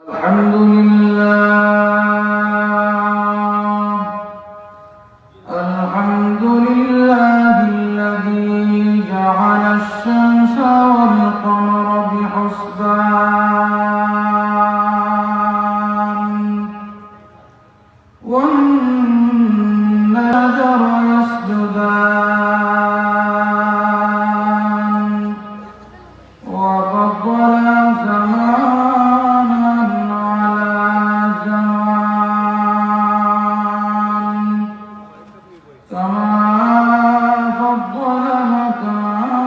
الحمد لله الذي جعل الشمس والقمر بحسبان والنجم يسجدان وفضل زمانا على زمان كما فضل مكانا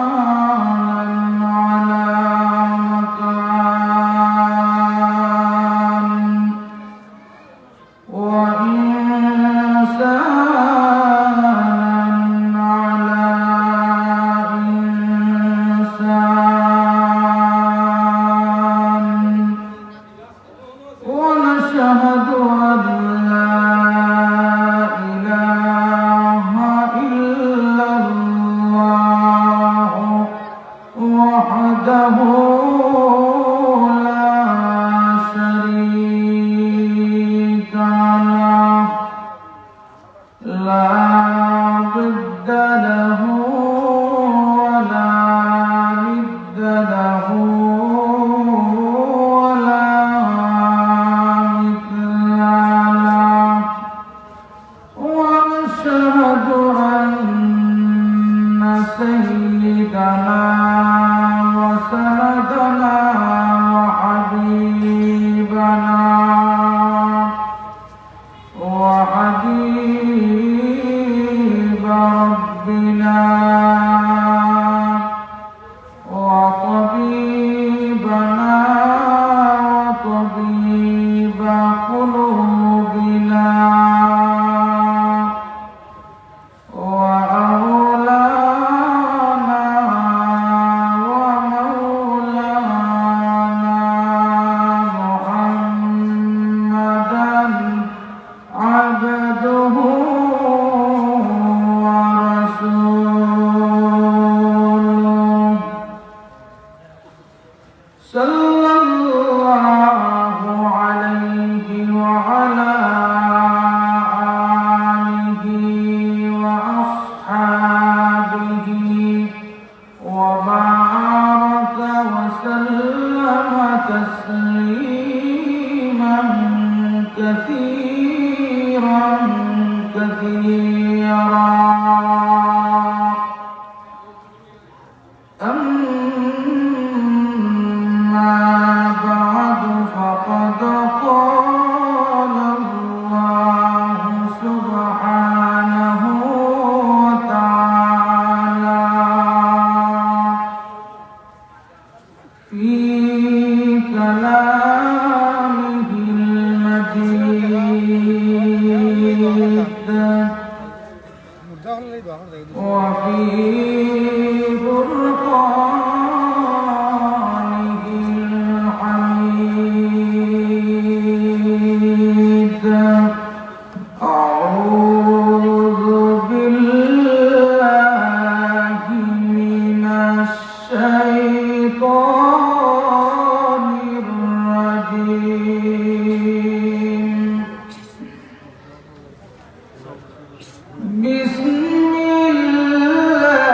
على مكان وإنسانا على إنسان ونشهد أن لا إله إلا الله وحده لا شريك له لا ضد له ولا ند له ولا مثل له ونشهد أن سيدنا وسندنا وحبيبنا وحبيب ربنا وطبيبنا وطبيب قلوبنا وأولانا ومولانا محمدا عبده ورسوله صلى الله عليه وعلى آله وأصحابه وبارك وسلم تسليما كثيرا كثيرا أما بعد فقد قال الله سبحانه وتعالى في كلامه المجيد وفي فرقانه الحميد أعوذ بالله من الشيطان الرجيم بسم الله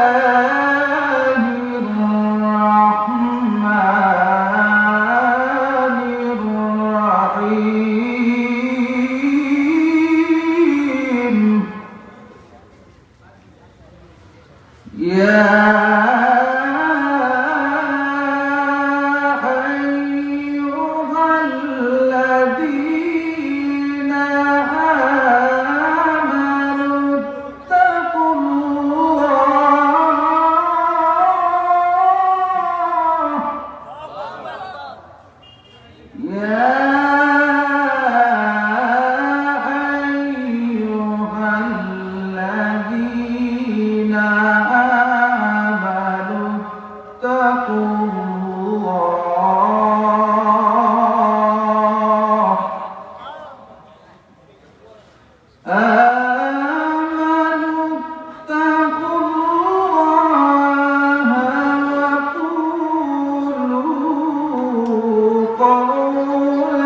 الرحمن الرحيم يا أيها الذين آمنوا اتقوا الله يا أيها الذين آمنوا اتقوا الله آمنوا اتقوا الله وقولوا قولا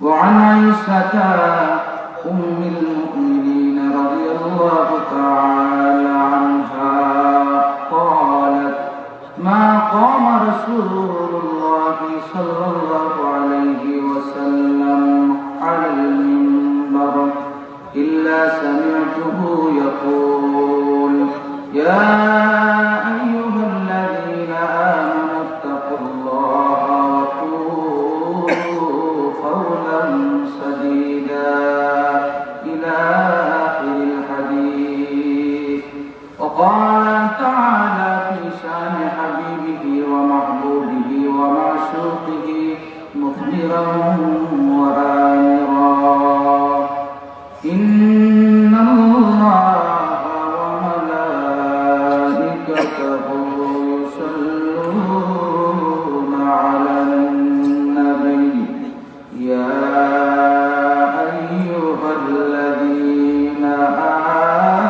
وعن عائشة أم المؤمنين رضي الله تعالى عنها قالت ما قام رسول الله صلى الله عليه وسلم على المنبر إلا سمعته يقول يا أيها الذين آمنوا اتقوا الله وقولوا قولا سديدا إلى آخر الحديث. وقال تعالى في شأن حبيبه ومحبوبه ومعشوقه مخبرا وآمرا إن الله وملائكته يصلون على النبي يا أيها الذين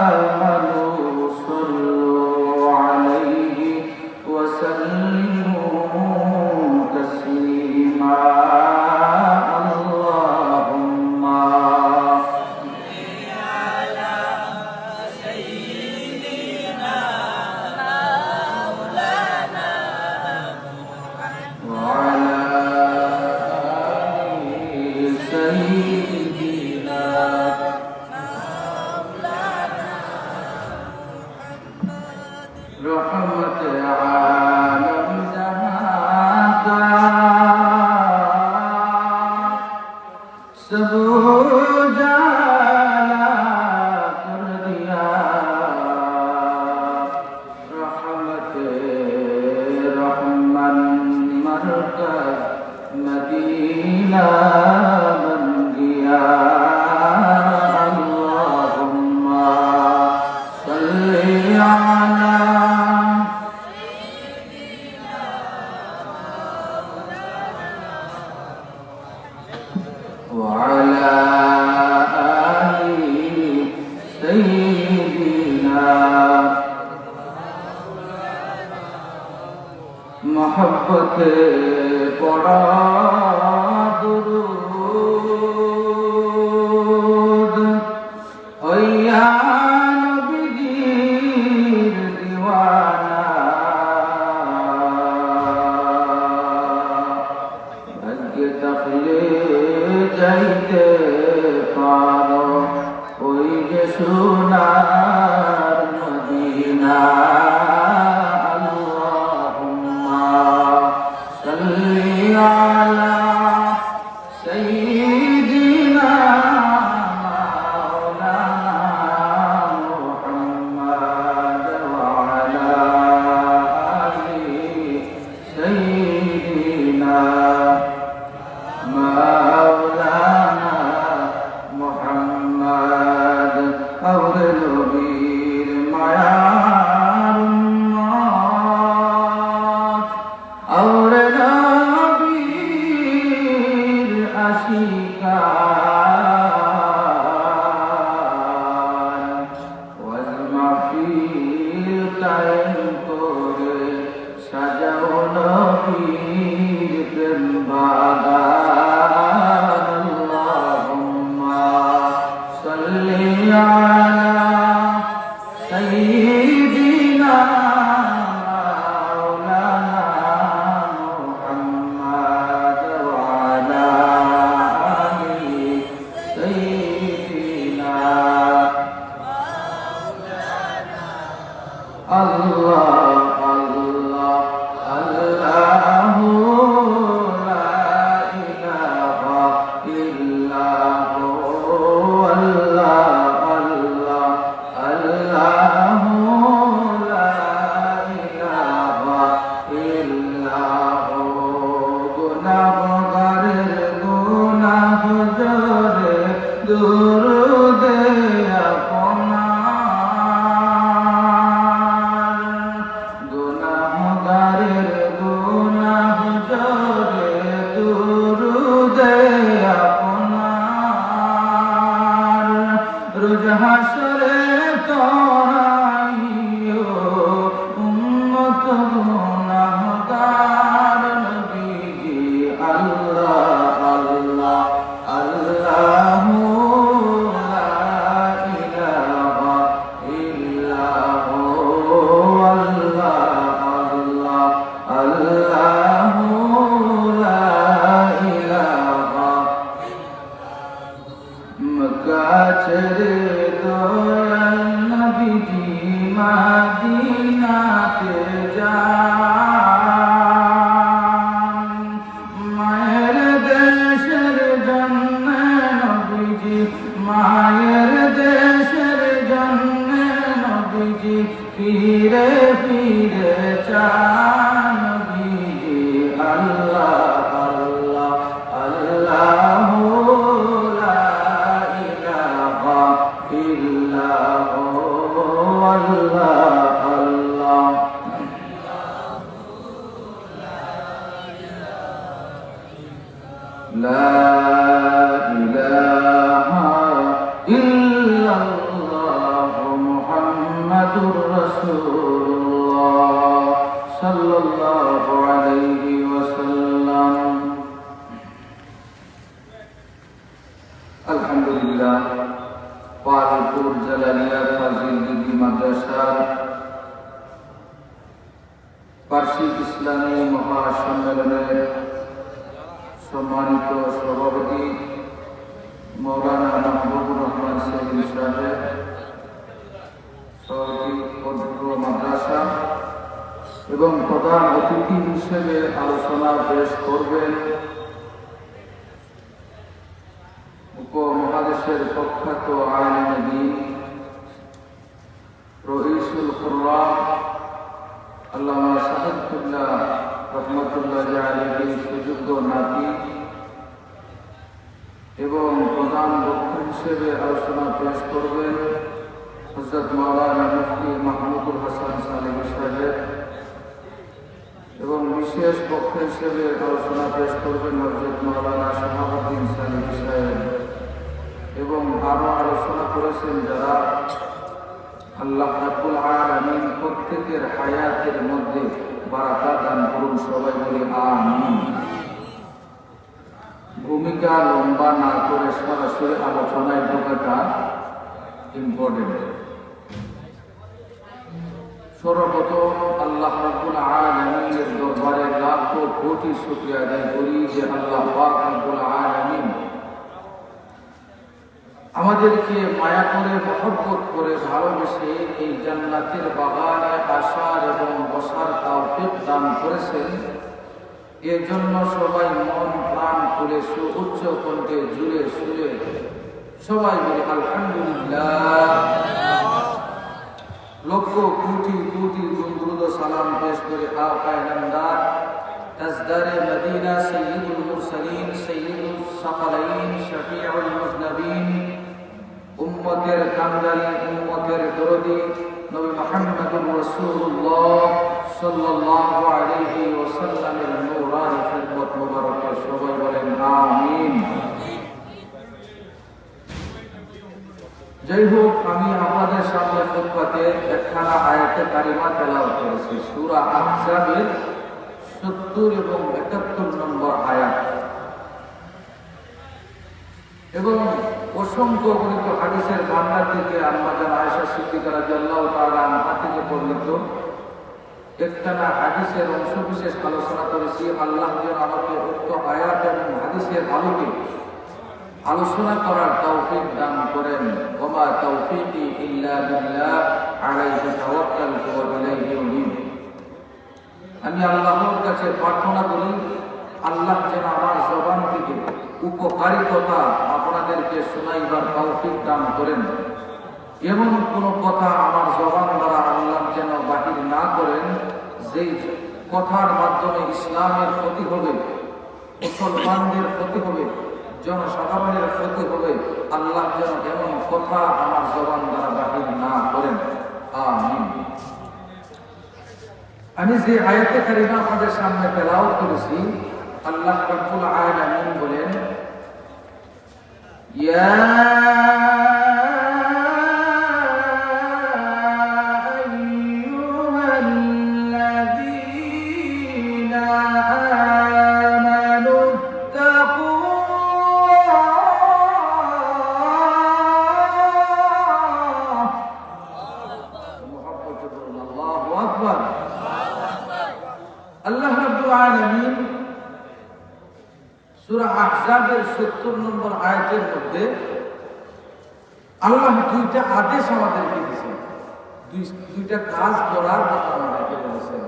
آمنوا صلوا عليه وسلموا تسليما. رحمت عالم جہاں کا سب اجالا کر دیا رحمت رحمن مرکز مدینہ بن گیا. اللہم صلی علی وعلى آل سيدنا محبت پڑا درود یا نبی دیر دیوانہ بھگ تخلیق যাইতে পারো ওই যে সোনার মদিনা. আল্লাহুম্মা সাল্লি আলা সাইয়্যিদিনা মাওলানা মুহাম্মদ ওয়া আলা আলি সাইয়্যিদিনা مولانا محمد اور نبیر معیار اور نبیر عشیقان والمحفیل قائم করে সাজাও নবীর প্রেম বাগান. আল্লাহুম্মা সাল্লি আলা সাইয়্যিদিনা মাওলানা মুহাম্মদ ওয়া আলা আলি সাইয়্যিদিনা মাওলানা. আল্লাহ দুরুদে আপনার গুনাহগারের গুনাহ জরে দুরুদে আপনার রোজ হাসরে তোরাইও উম্মত গুনাহগার নবীজি. আল্লাহ আল্লাহ ছেড়ে দয়াল নবীজি মদিনাতে যান। মায়ের দেশের জন্য নবীজি, মায়ের দেশের জন্য নবীজি ফিরে ফিরে চান। নবীজি আল্লাহ আল্লাহ আল্লাহ লা ইলাহা ইল্লাহু আল্লাহ আল্লাহ। লা ইলাহা ইল্লাল্লাহ মুহাম্মাদুর রাসূলুল্লাহ সাল্লাল্লাহু আলাইহি ওয়াসাল্লাম। আলহামদুলিল্লাহ, পালপুর জালালিয়া ফাজিল ডিগ্রি মাদ্রাসার বার্ষিক ইসলামী মহাসম্মেলনের সম্মানিত সভাপতি মৌলানা মাহবুবুর রহমান সাইদি সাহেব, সভাপতি পবিত্র মাদ্রাসা এবং প্রধান অতিথি হিসেবে আলোচনা পেশ করবেন উপমহাদেশের প্রখ্যাত আলেম দ্বীন রইসুল কুরআন আল্লামা সাহেবুল্লাহ রহমতুল্লাহি আলাইহি সুযোগ্য নাতি এবং প্রধান বক্তা হিসেবে আলোচনা পেশ করবেন হযরত মাওলানা মুফতি মাহমুদুল হাসান সালেহী সাহেব এবং বিশেষ বক্তা হিসেবে আলোচনা পেশ করবেন হযরত মাওলানা শাহাবুদ্দিন সালেহী সাহেব এবং আরো আলোচনা করেছেন যারা। আল্লাহ রাব্বুল আলামিন প্রত্যেকের হায়াতের মধ্যে বারাকা দান করুন, সবাই বলি আমিন। ভূমিকা লম্বা না করে সরাসরি আলোচনায় ঢোকাটা ইম্পর্টেন্ট। সর্বপ্রথম আল্লাহ রাব্বুল আলামিনের দরবারে লাখো কোটি শুকরিয়া আদায় করি যে আল্লাহ পাক রাব্বুল আলামিন আমাদেরকে মায়া করে, মহব্বত করে, ভালোবেসে এই জান্নাতের বাগানে আসার এবং বসার তৌফিক দান করেছেন। এর জন্য সবাই মন প্রাণ খুলে সুউচ্চ কণ্ঠে জুড়ে সুরে সবাই বলে আলহামদুলিল্লাহ। লক্ষ কোটি কোটি দুরূদ সালাম পেশ করে আকায়ে নামদার তাজদারে মদিনা সাইয়্যিদুল মুরসালিন সাইয়্যিদুস সাকালাইন শফিউল মুজনবিন উম্মতের কামদানি উম্মতের দরদি নবী মুহাম্মদুর রাসূলুল্লাহ সাল্লাল্লাহু আলাইহি ওয়াসাল্লামের নূরানি খিদমত মুবারকে সবাই বলেন আমিন। যাই হোক, আমি আপনাদের সামনে খুতবাতে একখানা আয়াতে কারিমা তেলাওয়াত করেছি, সূরা আহজাবের 70 এবং 71 নম্বর আয়াত এবং অসংখ্য গণিত হাদিসের ভান্ডার থেকে আম্মা জান আয়েশা সিদ্দিকা রাদিয়াল্লাহু তাআলা আনহা থেকে বর্ণিত একখানা হাদিসের অংশ বিশেষ আলোচনা করেছি। আল্লাহ যেন আমাকে উক্ত আয়াত এবং হাদিসের আলোকে আলোচনা করার তৌফিক দান করেন। ওমা তাওফীকি ইল্লা বিল্লাহ আলাইহি তাওয়াক্কালতু ওয়া ইলাইহি উনীব। আমি আল্লাহর কাছে প্রার্থনা করি আল্লাহ যেন আমার জবান থেকে উপকারী কথা আপনাদেরকে শোনাইবার তৌফিক দান করেন। এমন কোন কথা আমার জবান দ্বারা আল্লাহ যেন বাহির না করেন যেই কথার মাধ্যমে ইসলামের ক্ষতি হবে, মুসলমানদের ক্ষতি হবে, জনসাধারণের ক্ষতি হবে। আল্লাহ যেন এমন কথা আমার জবান দ্বারা বাহির না করেন, আমিন। আমি যে আয়াতে কারিমা আপনাদের সামনে তেলাওয়াত করেছি, আল্লাহ রাব্বুল আলামিন বলেন ইয়া আইয়ুহাল্লাযীনা আমানু আল্লাহু আকবার। আল্লাহ রাব্বুল আলামিন সূরা আহজাবের 70 নম্বর আয়াতের মধ্যে আল্লাহ দুইটা আদেশ আমাদেরকে দিয়েছেন, দুইটা কাজ করার কথা আমাদেরকে বলেছেন।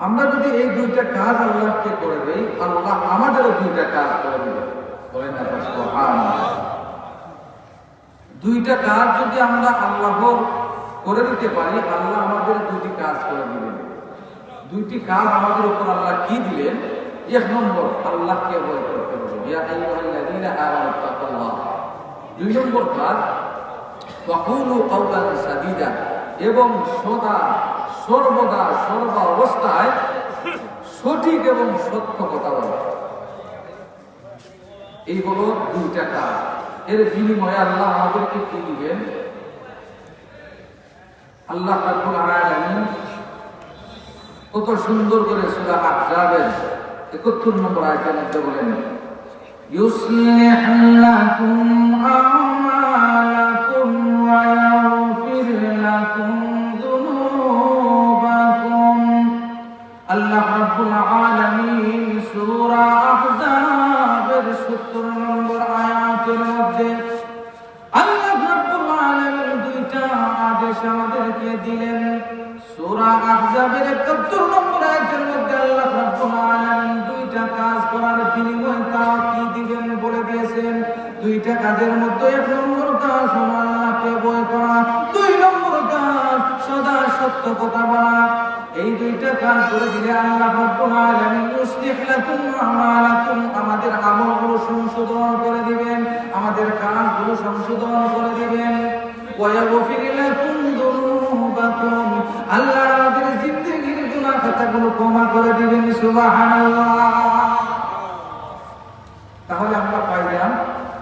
আমরা যদি এই দুইটা কাজ আল্লাহকে করে দেই, আল্লাহ আমাদেরও দুইটা কাজ করে দেবে। বলেন না সুবহানাল্লাহ। দুইটা কাজ যদি আমরা আল্লাহর করে দিতে পারি, আল্লাহ আমাদের দুইটি কাজ করে দিবেন। দুইটি কাজ আমাদের উপর আল্লাহ কি দিলেন? এক নম্বর, আল্লাহকে ভয় করতে হবে। ইয়া আইয়ুহাল্লাযীনা আমানু তাকুল্লাহ। দুই নম্বর কাজ, ওয়াকুলু কাওলান সাদীদা, এবং সর্বদা সর্ব অবস্থায় সঠিক এবং সত্য কথা বলা। এই হলো দুইটা কাজ। এর বিনিময়ে আল্লাহ আমাদেরকে কি দিবেন? আল্লাহ রাব্বুল আলামিন কত সুন্দর করে সূরা আহজাবের ৭১ নম্বর আয়াতের মধ্যে বলেন, ইউসলিহ লাকুম আমালাকুম ওয়া ইয়াগফির লাকুম যুনুবাকুম। আল্লাহ রাব্বুল আলামিন সূরা আহজাবের ৭০ নম্বর আয়াতের মধ্যে আল্লাহ রাব্বুল আলামিন দুইটা আদেশ আমাদেরকে দিলেন। সূরা আহজাবের ৭১ নম্বর আয়াতের মধ্যে আল্লাহ রাব্বুল আলামিন দুইটা কাজ করার বিনিময়ে তারা কি দিবেন বলে দিয়েছেন। দুইটা কাজের মধ্যে এক নম্বর কাজ হলো আল্লাহকে ভয় করা, দুই নম্বর কাজ সদা সত্য কথা বলা। এই দুইটা কাজ করে দিলে আল্লাহ রাব্বুল আলামিন ইউসলিহ লাকুম আমালাকুম, আমাদের আমলগুলো সংশোধন করে দিবেন, আমাদের কাজগুলো সংশোধন করে দিবেন। ওয়া ইয়াগফির লাকুম যুনুবাকুম, আল্লাহ আমাদের জিন্দেগীর গুনাহ খাতাগুলো ক্ষমা করে দিবেন। সুবহানাল্লাহ। তাহলে আমরা পাইলাম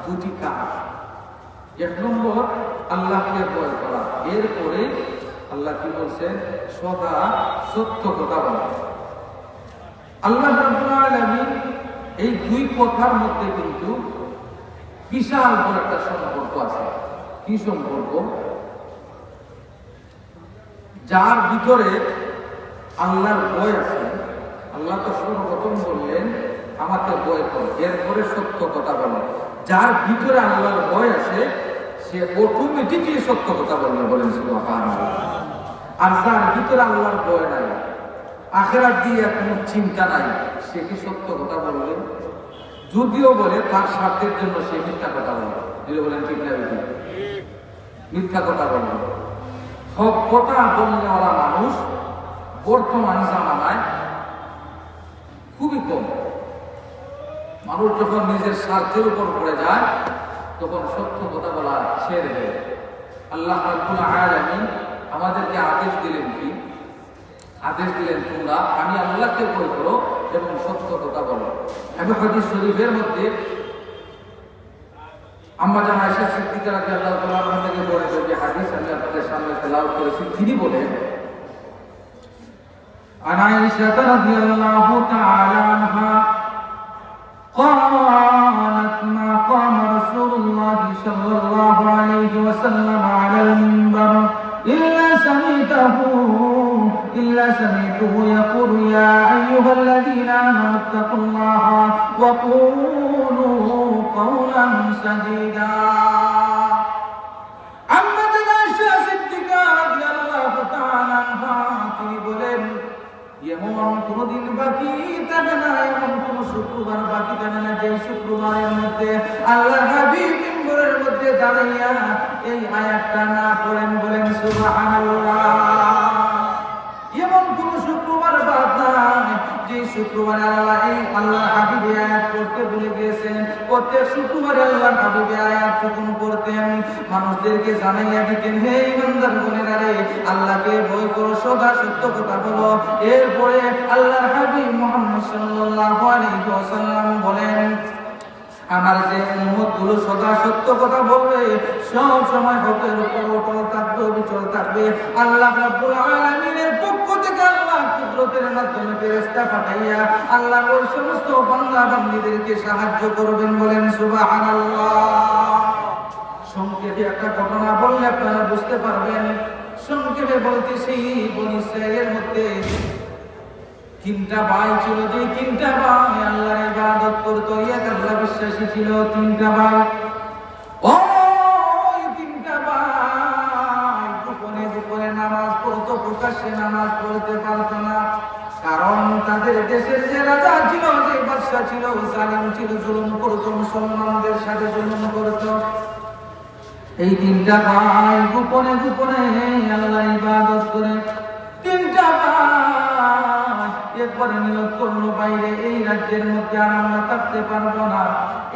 দুটি কাজ। এক নম্বর, আল্লাহকে ভয় করা। এরপরে আল্লাহ কি বলছেন? সদা সত্য কথা বলা। আল্লাহ রাব্বুল আলামিন এই দুই কথার মধ্যে কিন্তু বিশাল বড় একটা সম্পর্ক আছে। কি সম্পর্ক? যার ভিতরে আল্লাহর ভয় আছে, আল্লাহ তো সর্বপ্রথম বললেন আমাকে ভয় করো, এরপরে সত্য কথা বলো। যার ভিতরে আল্লাহর ভয় আছে সে অটোমেটিকলি সত্য কথা বলবে। বলেন সুবহানাল্লাহ। আর যার ভিতরে আল্লাহর ভয় নাই, আখিরাত দিয়ে কোনো চিন্তা নাই, সে কি সত্য কথা বলবে? যদিও বলে তার স্বার্থের জন্য সে মিথ্যা কথা বলবে। যদি বলেন ঠিক না, মিথ্যা কথা বলবে। সব কথা বলনেওয়ালা মানুষ বর্তমান জামানায় খুবই কম। মানুষ যখন নিজের স্বার্থের উপর পড়ে যায় তখন সত্য কথা বলা ছেড়ে দেয়। আল্লাহ রাব্বুল আলামিন আমাদেরকে আদেশ দিলেন কি? আদেশ দিলেন তোমরা আমি আল্লাহকে ভয় করো এবং সত্য কথা বলো। এবং হাদিস শরীফের মধ্যে আম্মা জান আয়েশা সিদ্দিকা রাদিয়াল্লাহু তাআলা আনহা থেকে বর্ণিত যে হাদিস আমি আপনাদের সামনে তেলাওয়াত করেছি, তিনি বলেন, আন আয়েশা রাদিয়াল্লাহু তাআলা আনহা قالت ما قام رسول الله صلى الله عليه وسلم على المنبر إلا سمعته يقول يا أيها الذين آمنوا اتقوا الله وقولوا قولا سديدا। আম্মা জান আয়েশা সিদ্দিকা রাদিয়াল্লাহু তাআলা আনহা তিনি বলেন, এমন কোনদিন বাকি থাকে না, এমন কোন শুক্রবার বাকি থাকে না যে শুক্রবারের মধ্যে আল্লাহর হাবিব মিম্বরের মধ্যে দাঁড়াইয়া এই আয়াতটা না পড়েন। বলেন সুবহানাল্লাহ। এমন কোন শুক্রবার বাদ নাই যে শুক্রবারে আল্লাহর হাবিব আয়াত পড়তে ভুলে গিয়েছেন। প্রত্যেক শুক্রবারে আল্লাহর হাবিব আয়াত যখন পড়তেন মানুষদেরকে জানাইয়া দিতেন, হে ইমানদার বোনেরা রে, আল্লাহকে ভয় করো, সদা সত্য কথা বলো। এরপরে আল্লাহর হাবিব মুহাম্মদ সাল্লাল্লাহু আলাইহি ওয়াসাল্লাম বলেন, আমার যে উম্মতগুলো সদা সত্য কথা বলবে, সব সময় হকের উপর অটল থাকবে, অবিচল থাকবে। আল্লাহ রাব্বুল আলামিনের পক্ষ থেকে আল্লাহ কুদরতের মাধ্যমে ফেরেশতা পাঠাইয়া আল্লাহ ওই সমস্ত বান্দা বান্দীদেরকে সাহায্য করবেন। বলেন সুবহানাল্লাহ। সংক্ষেপে একটা ঘটনা বললে আপনারা বুঝতে পারবেন। সংক্ষেপে বলতেছি, বনী ইসরাঈলের মধ্যে তিনটা ভাই ছিল। যে তিনটা ভাই আল্লাহর ইবাদত করত, এক আল্লাহ বিশ্বাসী ছিল। তিনটা ভাই, ওই সে নামাজ পড়তে পারত না, কারণ তাদের দেশের যে রাজা ছিল, যে বাদশা ছিল, জালিম ছিল, জুলুম করত, মুসলমানদের সাথে জুলুম করত। এই তিনটা ভাই গোপনে গোপনে আল্লাহ ইবাদত করে, তিনটা ভাই একবারে নিয়ত করলো, বাইরে এই রাজ্যের মধ্যে আর আমরা থাকতে পারবো না,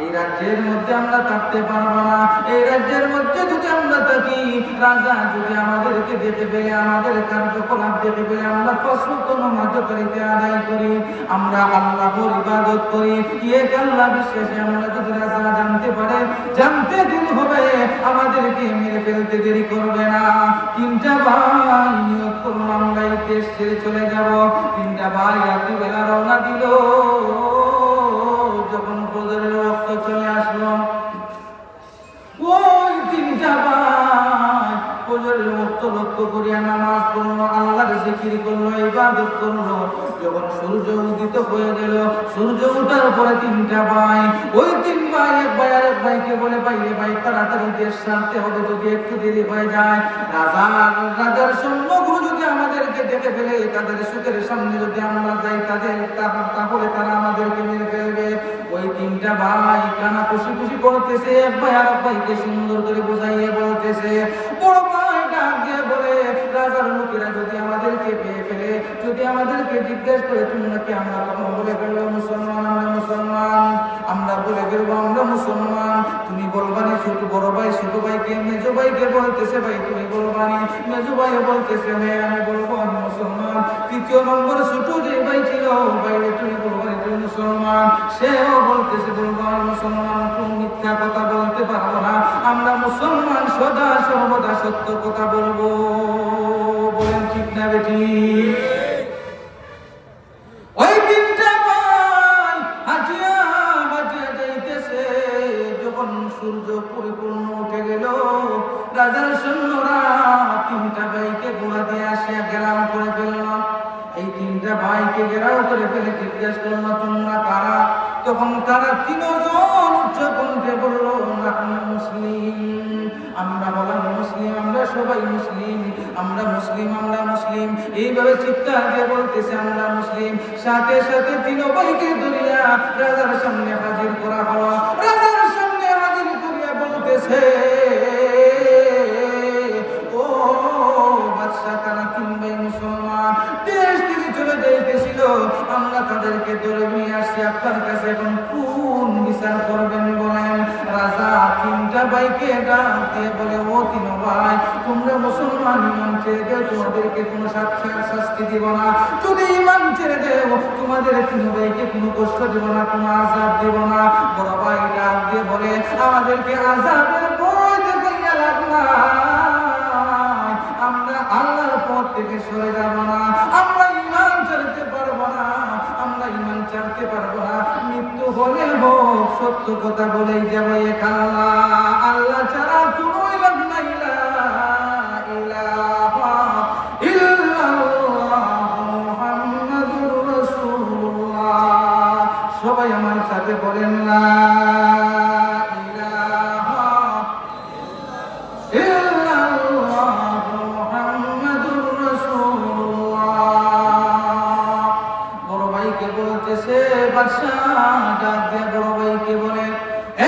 এই রাজ্যের মধ্যে আমরা থাকতে পারবো না, এই রাজ্যের মধ্যে যদি আমরা থাকি, রাজা যদি আমাদেরকে দেখে পেলে, আমাদের কার্যকলাপ দেখে পেলে, আমরা ফসল নামাজ করিতে আদায় করি, আমরা আল্লাহর ইবাদত করি, এক আল্লাহ বিশ্বাসে আমরা যদি রাজা জানতে পারে, জানতে দিন হবে, আমাদেরকে মেরে ফেলতে দেরি করবে না। তিনটা ভাই নিয়ত করলো আমরা এই দেশ ছেড়ে চলে যাব। তিনটা ভাই রাত্রিবেলা রওনা দিল। যখন ফজরের ওয়াক্ত চলে আসলো, ওই তিনটা ভাই ফজরের ওয়াক্ত লক্ষ্য করিয়া নামাজ পড়লো, আল্লাহর জিকির করলো, ইবাদত করলো। যখন সূর্য উদিত হয়ে গেল, সূর্য ওঠার পরে তিনটা ভাই, ওই তিন ভাই এক ভাই আর এক ভাইকে বলে, ভাই রে ভাই তাড়াতাড়ি দেশ ছাড়তে হবে, যদি একটু দেরি হয়ে যায়, রাজার সৈন্যগুলো যদি আমাদেরকে দেখে ফেলে, তাদের সুখের সামনে যদি আমরা যাই, তাহলে তারা আমাদেরকে মেরে ফেলবে। ওই তিনটা ভাই কানা খুশি খুশি করতেছে, এক ভাই আর এক ভাইকে সুন্দর করে বুঝাইয়ে বলতেছে। বড় ভাই ডাক দিয়ে বলে, রাজার লোকেরা যদি আমাদেরকে পেয়ে ফেলে, যদি আমাদেরকে জিজ্ঞেস করে তোমরা কি, আমরা তখন বলে ফেলবো মুসলমান, আমরা মুসলমান, আমরা বলে ফেলবো আমরা মুসলমান। তুমি বলবানি ছোট বড় ভাই ছোট ভাইকে, মেজো ভাইকে বলতেছে ভাই তুমি বলবানি, মেজো ভাই বলতেছে হ্যাঁ আমি বলবো আমি মুসলমান। তৃতীয় নম্বর ছোট যে ভাই ছিল, ভাইরে তুমি বলবানি তুমি মুসলমান, সেও বলতেছে বলবো আমি মুসলমান, তুমি মিথ্যা কথা বলতে পারবো না, আমরা মুসলমান সদা সর্বদা সত্য কথা বলবো। বলেন ঠিক না বেটি? ওই তিনটা ভাই হাঁটিয়া হাঁটিয়া যাইতেছে, যখন সূর্য পরিপূর্ণ উঠে গেল, রাজার সৈন্যরা তিনটা ভাইকে ঘোড়া দিয়ে আসিয়া ঘেরাও করে ফেলল। এই তিনটা ভাইকে ঘেরাও করে ফেলে জিজ্ঞেস করলো তোমরা কারা? তখন তারা তিনজন উচ্চ কণ্ঠে বলল আমরা মুসলিম। আমরা বললাম মুসলিম, আমরা সবাই মুসলিম, আমরা মুসলিম, আমরা মুসলিম, এইভাবে চিৎকার দিয়ে বলতেছে আমরা মুসলিম। সাথে সাথে তিন ভাইকে ধরিয়া রাজার সামনে হাজির করা হলো। রাজার সামনে হাজির করিয়া বলতেছে, ও বাদশা, তারা তিন ভাই মুসলমান, দেশ থেকে চলে যাইতেছিল, আমরা তাদেরকে ধরে নিয়ে আসছি আপনার কাছে, এখন কোন বিচার করবেন বলেন? রাজা তিনটা ভাইকে ডাক দিয়ে বলে, ও তিন ভাই, তোমরা মুসলমান, ইমান ছেড়ে দেও, তোমাদেরকে কোনো শাস্তি দিব না, যদি ইমান ছেড়ে দেও তোমাদের তিন ভাইকে কোনো কষ্ট দিব না, কোনো আযাব দিব না। বড় ভাই ডাক দিয়ে বলে, আমাদেরকে আযাবের ভয় দেখাইয়া লাভ নাই, আমরা আল্লাহর পথ থেকে সরে যাব না, আমরা ইমান ছাড়তে পারবো না, আমরা ইমান ছাড়তে পারবো না, মৃত্যু হলে হোক সত্য কথা বলেই যাবো এক আল্লাহ, আল্লাহ ছাড়া কোনো ইলাহ নাই, ইলাহা ইল্লাল্লাহ মুহাম্মাদুর রাসূলুল্লাহ। সবাই আমার সাথে বলেন না ইলাহা ইল্লাল্লাহ মুহাম্মাদুর রাসূলুল্লাহ। বড় ভাইকে বলতেছে বাদশা, ডাক দিয়ে বড় ভাইকে বলে,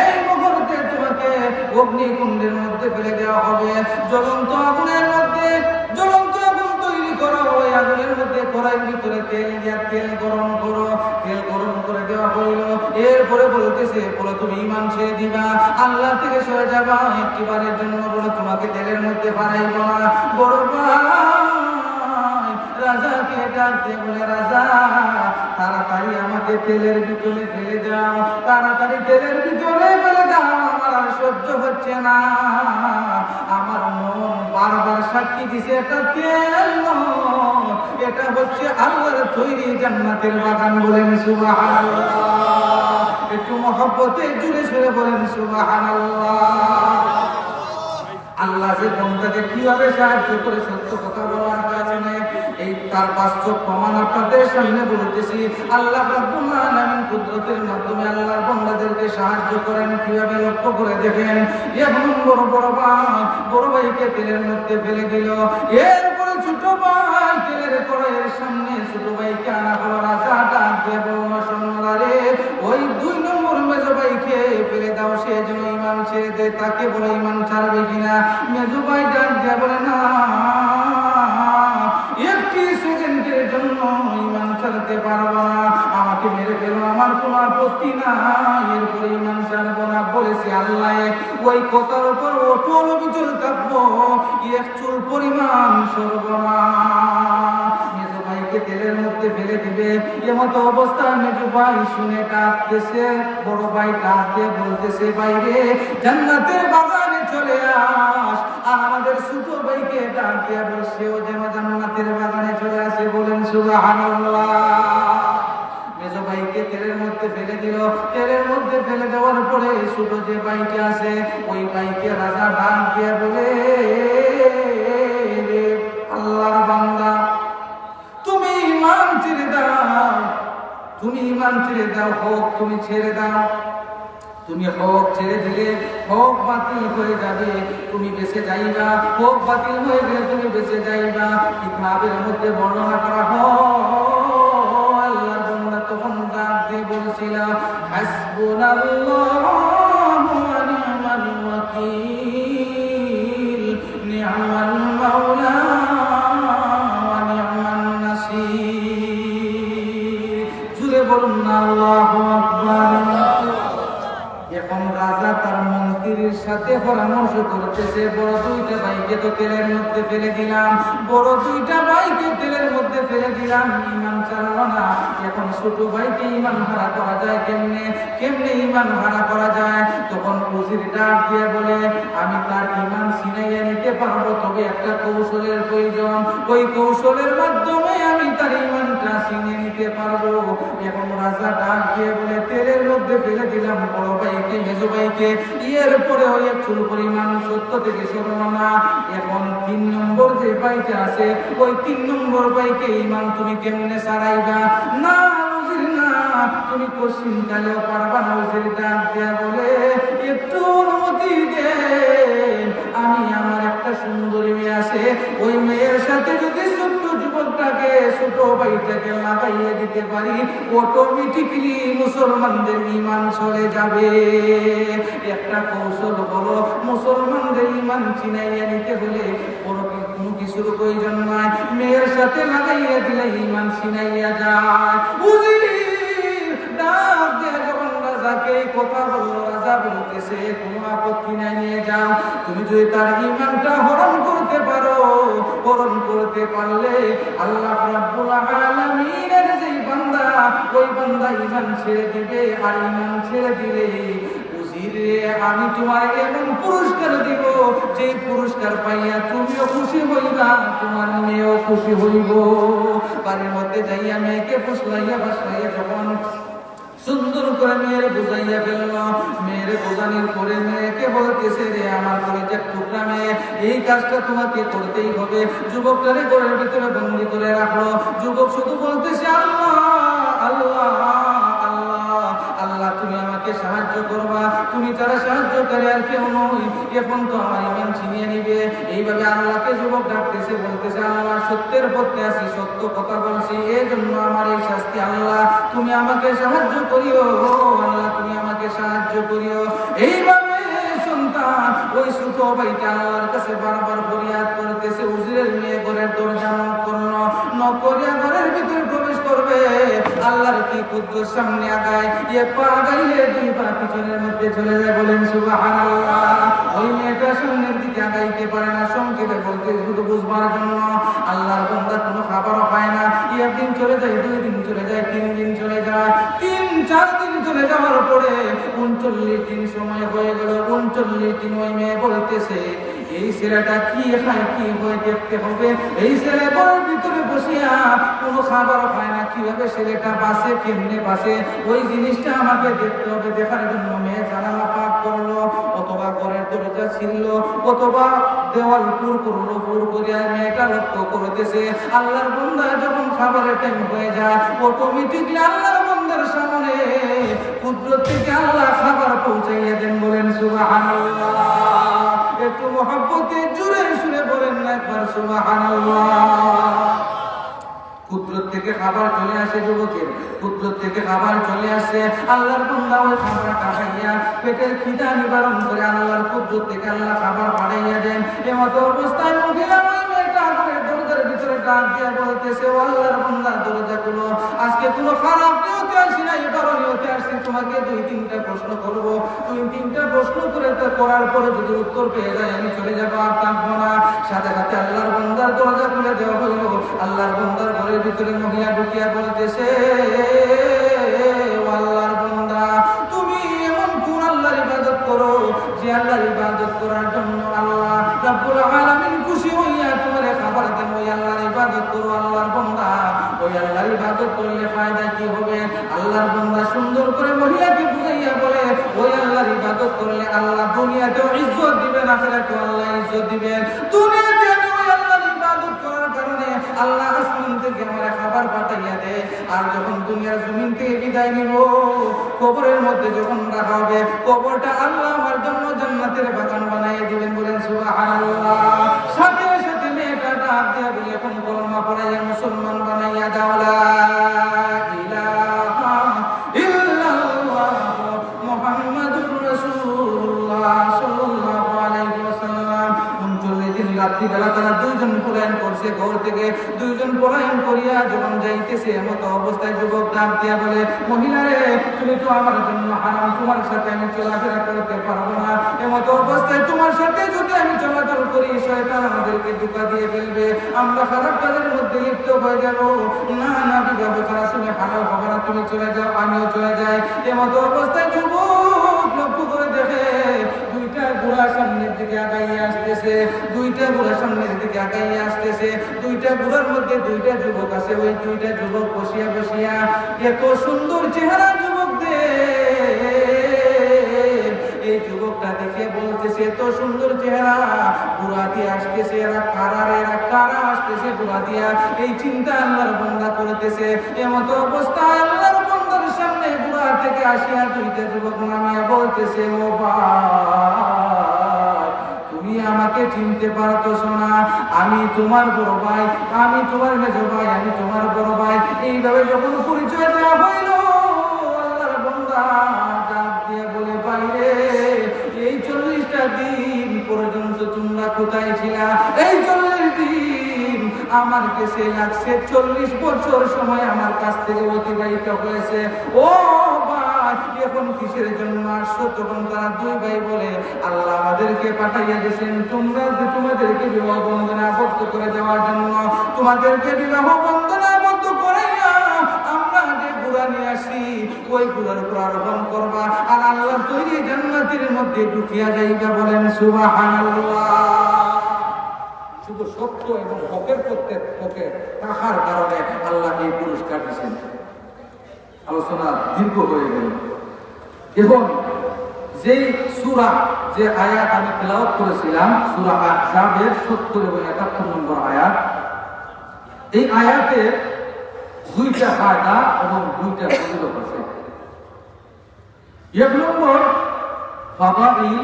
এই মুহূর্তে তোমাকে অগ্নিকুণ্ডের মধ্যে ফেলে দেওয়া হবে, জ্বলন্ত আগুনের মধ্যে, জ্বলন্ত আগুন তৈরি করো, ওই আগুনের মধ্যে কড়াইয়ের ভিতরে তেল দিয়া তেল গরম করো, তেল গরম করে দেওয়া হইল। এরপরে বলতেছে, বলে তুমি ঈমান ছেড়ে দিবা, আল্লাহ থেকে সরে যাবা, একটিবারের জন্য বলে তোমাকে তেলের মধ্যে বানাইব না। বড় ভাই রাজাকে ডাক দিয়ে বলে, রাজা তাড়াতাড়ি আমাকে তেলের ভিতরে ফেলে দাও, তাড়াতাড়ি তেলের ভিতরে ফেলে দাও, আমার আর সহ্য হচ্ছে না, আমার মন বারবার সাক্ষী দিছে এটা তেল নয়, এটা হচ্ছে আল্লাহর তৈরি জান্নাতের বাগান। বলেন সুবহানাল্লাহ, একটু মহব্বতে জুড়ে সুরে বলেন সুবহানাল্লাহ। আল্লাহ যে বান্দাকে কিভাবে সাহায্য করে সত্য কথা বলার কারণে, এই তার বাস্তব প্রমাণ আপনাদের সামনে বলতেছি। আল্লাহ রাব্বুল আলামিন কুদরতের মাধ্যমে আল্লাহর বান্দাদেরকে সাহায্য করেন কিভাবে, লক্ষ্য করে দেখেন। এখন বড় ভাইকে তেলের মধ্যে ফেলে দিল, এরপরে ছোট ভাই কড়াইয়ের সামনে ছোট ভাইকে আনা হলো। রাজা ডাক দিয়ে বলল, সোনারে ওই 2 নম্বর মেজো ভাইকে ফেলে দাও, সে যেন ঈমান ছেড়ে দেয়। তাকে বলে ঈমান ছাড়বে কিনা? মেজো ভাই ডাক দিয়ে বলে, না, একটি সেকেন্ডের জন্য ঈমান ছাড়তে পারবো না, আমাকে মেরে ফেলো, আমার কোনো আপত্তি নাই, এরপরে ঈমান ছাড়বো না। বলেছি আল্লাহ ওই কথার উপর অটল অবিচল থাকবো, এক চুল পরিমাণ সরব না। মেজো ভাইকে তেলের মধ্যে ফেলে দিবে, এমতো অবস্থায় মেজো ভাই শুনে ডাকতেছে, বড় ভাই ডাক দিয়ে বলতেছে, বাইরে জান্নাতের বাগানে চলে আস। আর আমাদের ছোট ভাইকে ডাক দিয়ে বলছে, ও যেন জান্নাতের বাগানে চলে আসে। বলেন সুবহানাল্লাহ। মেজো ভাইকে তেলের মধ্যে ফেলে দিল। তেলের মধ্যে ফেলে দেওয়ার পরে ছোট যে ভাইটা আছে ওই ভাইকে রাজা ডাক দিয়ে বলে, আল্লাহর বান্দা, তুমি ঈমান ছেড়ে দাও, তুমি ঈমান ছেড়ে দাও, হোক তুমি ছেড়ে দাও। তুমি হক ছেড়ে দিলে হক বাতিল হয়ে যাবে, তুমি বেঁচে যাইবা। হক বাতিল হয়ে গেলে তুমি বেঁচে যাইবা। কিতাবের মধ্যে বর্ণনা করা হয়, আল্লাহর বান্দা তখন ডাক দিয়ে বলছিল, হাসবুনাল্লাহু ওয়া নি'মাল ওয়াকিল, নি'মাল মাওলা ওয়া নি'মান নাসির। জুড়ে বলুন না আল্লাহু আকবার। এখন রাজা তার মন্ত্রীর সাথে পরামর্শ করতেছে, বড় 2টা ভাইকে তো তেলের মধ্যে ফেলে দিলাম, বড় 2টা ভাইকে তেলের মধ্যে ফেলে দিলাম, ঈমান ছাড়লো না। এখন ছোট ভাইকে ঈমান হারা করা যায় কেমনে? কেমনে ঈমান হারা করা যায়? তখন উজির ডাক দিয়ে বলে, আমি তার ঈমান ছিনাইয়া নিতে পারবো, তবে একটা কৌশলের প্রয়োজন। ওই কৌশলের মাধ্যমে আমি তার ঈমানটা ছিনিয়ে নিতে পারবো। এখন রাজা ডাক দিয়ে বলে, তেলের মধ্যে ফেলে দিলাম বড় ভাইকে, মেজো ভাইকে, এরপরে ওই এক চুল পরিমাণ সত্য থেকে সরল না। এখন 3 নম্বর যে ভাইটা আছে ওই 3 নম্বর ভাইকে ঈমান তুমি কেমনে ছাড়াইবা? না উজির না, তুমি কোশ্চিন কালেও পারবা না। উজির ডাক দেয়া বলে, একটু অনুমতি দেন, আমি আমার একটা সুন্দরী মেয়ে আছে, ওই মেয়ের সাথে যদি ছোট্ট যুবকটাকে, ছোট ভাইটাকে লাগাইয়া দিতে পারি, অটোমেটিক্যালি মুসলমানদের ঈমান চলে যাবে। একটা কৌশল হলো, মুসলমানদের ঈমান ছিনাইয়া নিতে হলে কোনো কিছুর প্রয়োজন নয়, মেয়ের সাথে লাগাইয়া দিলে ঈমান ছিনাইয়া যায়। ডাক দিয়ে যখন রাজাকে কথা বলল, রাজা বলতেছে, কোনো আপত্তি নাই, নিয়ে যাও। তুমি যদি তার ঈমানটা হরণ করতে পারো, হরণ করতে পারলে আল্লাহ রাব্বুল আলামিনের যেই বান্দা, ওই বান্দা ঈমান ছেড়ে দিবে। আর ঈমান ছেড়ে দিলে আমি তোমার এমন পুরস্কার দিব, যে পুরস্কার পাইয়া তুমিও খুশি হইবা, তোমার মেয়েও খুশি হইব। বাড়ির মধ্যে যাইয়া মেয়েকে ফুসলাইয়া বাসলাইয়া যখন সুন্দর করে মেয়ের বুঝাইয়া ফেলল, মেয়ের বোঝানোর পরে মেয়েকে বলতেছে, রে আমার কলেজের টুকরা মেয়ে, এই কাজটা তোমাকে করতেই হবে। যুবকটারে ঘরের ভিতরে বন্দি করে রাখলো। যুবক শুধু বলতেছে, আল্লাহ আল্লাহ আল্লাহ আল্লাহ, তুমি আমাকে সাহায্য করবা, তুমি তারা সাহায্য করে আর কেউ নই, এখন তো আমার ঈমান ছিনিয়ে নিবে। এইভাবে আল্লাহকে যুবক ডাকতেছে, বলতেছে, আল্লাহ সত্যের পথে আছি, সত্য কথা বলছি, এই জন্য আমার এই শাস্তি। আল্লাহ তুমি আমাকে সাহায্য করিও, আল্লাহ তুমি আমাকে সাহায্য করিও। এইভাবে সন্তান ওই ছোট ভাইটা আল্লাহর কাছে বারবার ফরিয়াদ করতেছে। উজিরের মেয়ে ঘরের দরজা নক করলো, নক করিয়া ঘরের ভিতরে প্রবেশ করবে, আল্লাহর কি কুদরত সামনে আগায়, পা গাইলে 2 পা পিছনের মধ্যে চলে যায়। বলেন সুবহানাল্লাহ। ওই মেয়েটা সামনের দিকে আগাইতে পারে না, সংক্ষেপে বলতে শুধু বুঝবার জন্য। আল্লাহর বান্দা কোনো খাবারও পায় না। 1 দিন চলে যায়, 2 দিন চলে যায়, 3 দিন চলে যায়, 3-4 দিন চলে যাওয়ার পরে 39 দিন সময় হয়ে গেল। 39 দিন ওই মেয়ে বলতেছে, এই ছেলেটা কি খায়, কি হয় দেখতে হবে। এই ছেলে ঘরের ভিতরে বসিয়া কোনো খাবারও খায় না, কিভাবে ছেলেটা বাঁচে, কেমনে বাঁচে, ওই জিনিসটা আমাকে দেখতে হবে। দেখার জন্য মেয়ে জানালা পাক করলো, অথবা ঘরের দরজা ছিল, অথবা দেওয়াল পুর করলো, পুর করিয়া মেয়েটা লক্ষ্য করতেছে। আল্লাহর বান্দা যখন খাবারের টাইম হয়ে যায়, অটোমেটিকলি আল্লাহর বান্দার সামনে কুদরত থেকে আল্লাহ খাবার পৌঁছাইয়া দেন। বলেন সুবহানাল্লাহ। একটু মহব্বতে জুড়ে সুরে বলেন না একবার সুবহানাল্লাহ। কুদরত থেকে খাবার চলে আসে যুবকের, কুদরত থেকে খাবার চলে আসে। আল্লাহর বান্দা ওই খাবারটা খাইয়া পেটের খিদা নিবারণ করে আল্লাহর কুদরত থেকে আল্লাহ খাবার পাঠাইয়া দেন। এমতো অবস্থায় মহিলা ওই মেয়েটা দরজার ভিতরে ডাক দিয়া বলতেছে, ও আল্লাহর বান্দা দরজাগুলো আজকে কোনো খারাপ নিয়তে আসি না, এবারও নিয়তে আসছি, তোমাকে 2-3টা প্রশ্ন করব। 2-3টা প্রশ্ন করার পরে যদি উত্তর পেয়ে যায় আমি চলে যাবো, আর থাকবো না। সাথে সাথে আল্লাহর বান্দার দরজা খুলে দেওয়া হইল। আল্লাহর বান্দার ঘরের ভিতরে মহিলা ঢুকিয়া বলতেছে, ও আল্লাহর বান্দা তুমি এমন কোন আল্লাহর ইবাদত করো যে আল্লাহর ইবাদত করার জন্য আল্লাহ রাব্বুল আলামিন খুশি হইয়া তোমার খাবার দেন? ওই আল্লাহর ইবাদত করো। আল্লাহর বান্দা ওই আল্লাহর ইবাদত করলে ফায়দা কি হবে? আল্লাহর বান্দা সুন্দর করে মহিলাকে বুঝাইয়া বলে, ওই আল্লাহর ইবাদত করলে আল্লাহ দুনিয়াতেও ইজ্জত দিবেন, আখিরাতেও আল্লাহ ইজ্জত দিবেন। দুনিয়াতে আমি ওই আল্লাহর ইবাদত করার কারণে আল্লাহ আসমান থেকে আমার খাবার পাঠাইয়া দেয়, আর যখন দুনিয়ার জমিন থেকে বিদায় নিব, কবরের মধ্যে যখন রাখা হবে, কবরটা আল্লাহ আমার জন্য জান্নাতের বাগান বানাইয়া দিবেন। বলেন সুবহানাল্লাহ। সাথে সাথে মেয়েটা ডাক দিয়া বলে, এখন কলমা পড়াইয়া মুসলমান বানাইয়া দাও, লা ইলাহা ইল্লাল্লাহ মুহাম্মাদুর রাসূলুল্লাহ সাল্লাল্লাহু আলাইহি ওয়াসাল্লাম। 39 দিন রাত্রিবেলা তারা দুইজন পলায়ন করছে, ঘর থেকে দুইজন পলায়ন করিয়া যখন যাইতেছে, এমতো অবস্থায় যুবক ডাক দিয়া বলে, মহিলারে তুমি তো আমার জন্য হারাম, তোমার সাথে আমি চলাফেরা করতে পারবো না। এমতো অবস্থায় তোমার সাথে যদি আমি চলাচল করি, শয়তান আমাদেরকে ধোঁকা দিয়ে ফেলবে, আমরা খারাপ কাজের মধ্যে লিপ্ত হয়ে যাব। না না, বিবাহ করা শুনে হারাম হবে না, তুমি চলে যাও, আমিও চলে যাই। এমতো অবস্থায় যুবক লক্ষ্য করে দেখে দুইটা ঘোড়া সামনের দিকে আগাইয়া আসতেছে, দুইটা ঘোড়া সামনের দিকে আগাইয়া আসতেছে। দুইটা ঘোড়ার মধ্যে দুইটা যুবক আছে। ওই দুইটা যুবক বসিয়া বসিয়া এত সুন্দর চেহারা যুবকদের, এই যুবকটা দেখে বলতেছে, এত সুন্দর চেহারা, বুড়া দিয়ে আসতেছে, এরা কারা আসতেছে বুড়া দিয়া। এই চিন্তা আল্লাহর বান্দা করতেছে। এমতো অবস্থায় আল্লাহর বান্দার সামনে বুড়া থেকে আসিয়া দুইটা যুবক নামিয়া বলতেছে, ও ভাই তুমি আমাকে চিনতে পারতেছ না? আমি তোমার বড় ভাই, আমি তোমার মেজো ভাই, আমি তোমার বড় ভাই। এইভাবে যখন পরিচয় দেওয়া হইল, আল্লাহর বান্দা ডাক দিয়ে বলে, বাইরে এই 40টা দিন পর্যন্ত তোমরা কোথায় ছিলা? এই 40 দিন আমার কাছে লাগছে 40 বছর সময় আমার কাছ থেকে অতিবাহিত হয়েছে। ও ভাই এখন কিসের জন্য আসছো? তখন তারা দুই ভাই বলে, আল্লাহ আমাদেরকে পাঠাইয়া দিয়েছেন তোমাদেরকে বিবাহ বন্ধনে আবদ্ধ করে দেওয়ার জন্য। তোমাদেরকে বিবাহ বন্ধনে আবদ্ধ করাইয়া আমরা যে ঘোড়া নিয়ে আসি, ওই ঘোড়ার উপর আরোহণ করবা, আর আল্লাহর তৈরি জান্নাতের মধ্যে ঢুকিয়া যাইবা। বলেন সুবহানাল্লাহ। শুধু সত্য এবং হকের প্রত্যেক হকে রাখার কারণে আল্লাহ এই পুরস্কার দিয়েছেন। আলোচনা দীর্ঘ হয়ে গেল। এখন যেই সূরা, যে আয়াত আমি তেলাওয়াত করেছিলাম, সূরা আহজাবের 70 এবং 71 নম্বর আয়াত, এই আয়াতে 2টা ফায়দা এবং 2টা ফজিলত আছে। এক নম্বর, ফাদাইল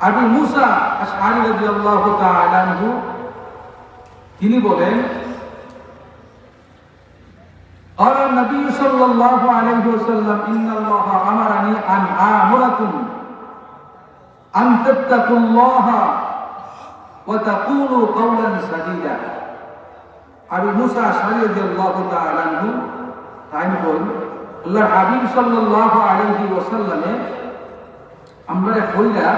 আবু মুসা আশআরী রাদিয়াল্লাহু তাআলা আনহু, তিনি বলেন, قال النبي صلى الله عليه وسلم إن الله أمرني أن آمركم أن تتقوا الله وتقولوا قولا سديدا। আবু মুসা আশআরী রাদিয়াল্লাহু তাআলা আনহু তাইন বলেন, আল্লাহর হাবিব সাল্লাল্লাহু আলাইহি ওয়াসাল্লামে আমরা কইলা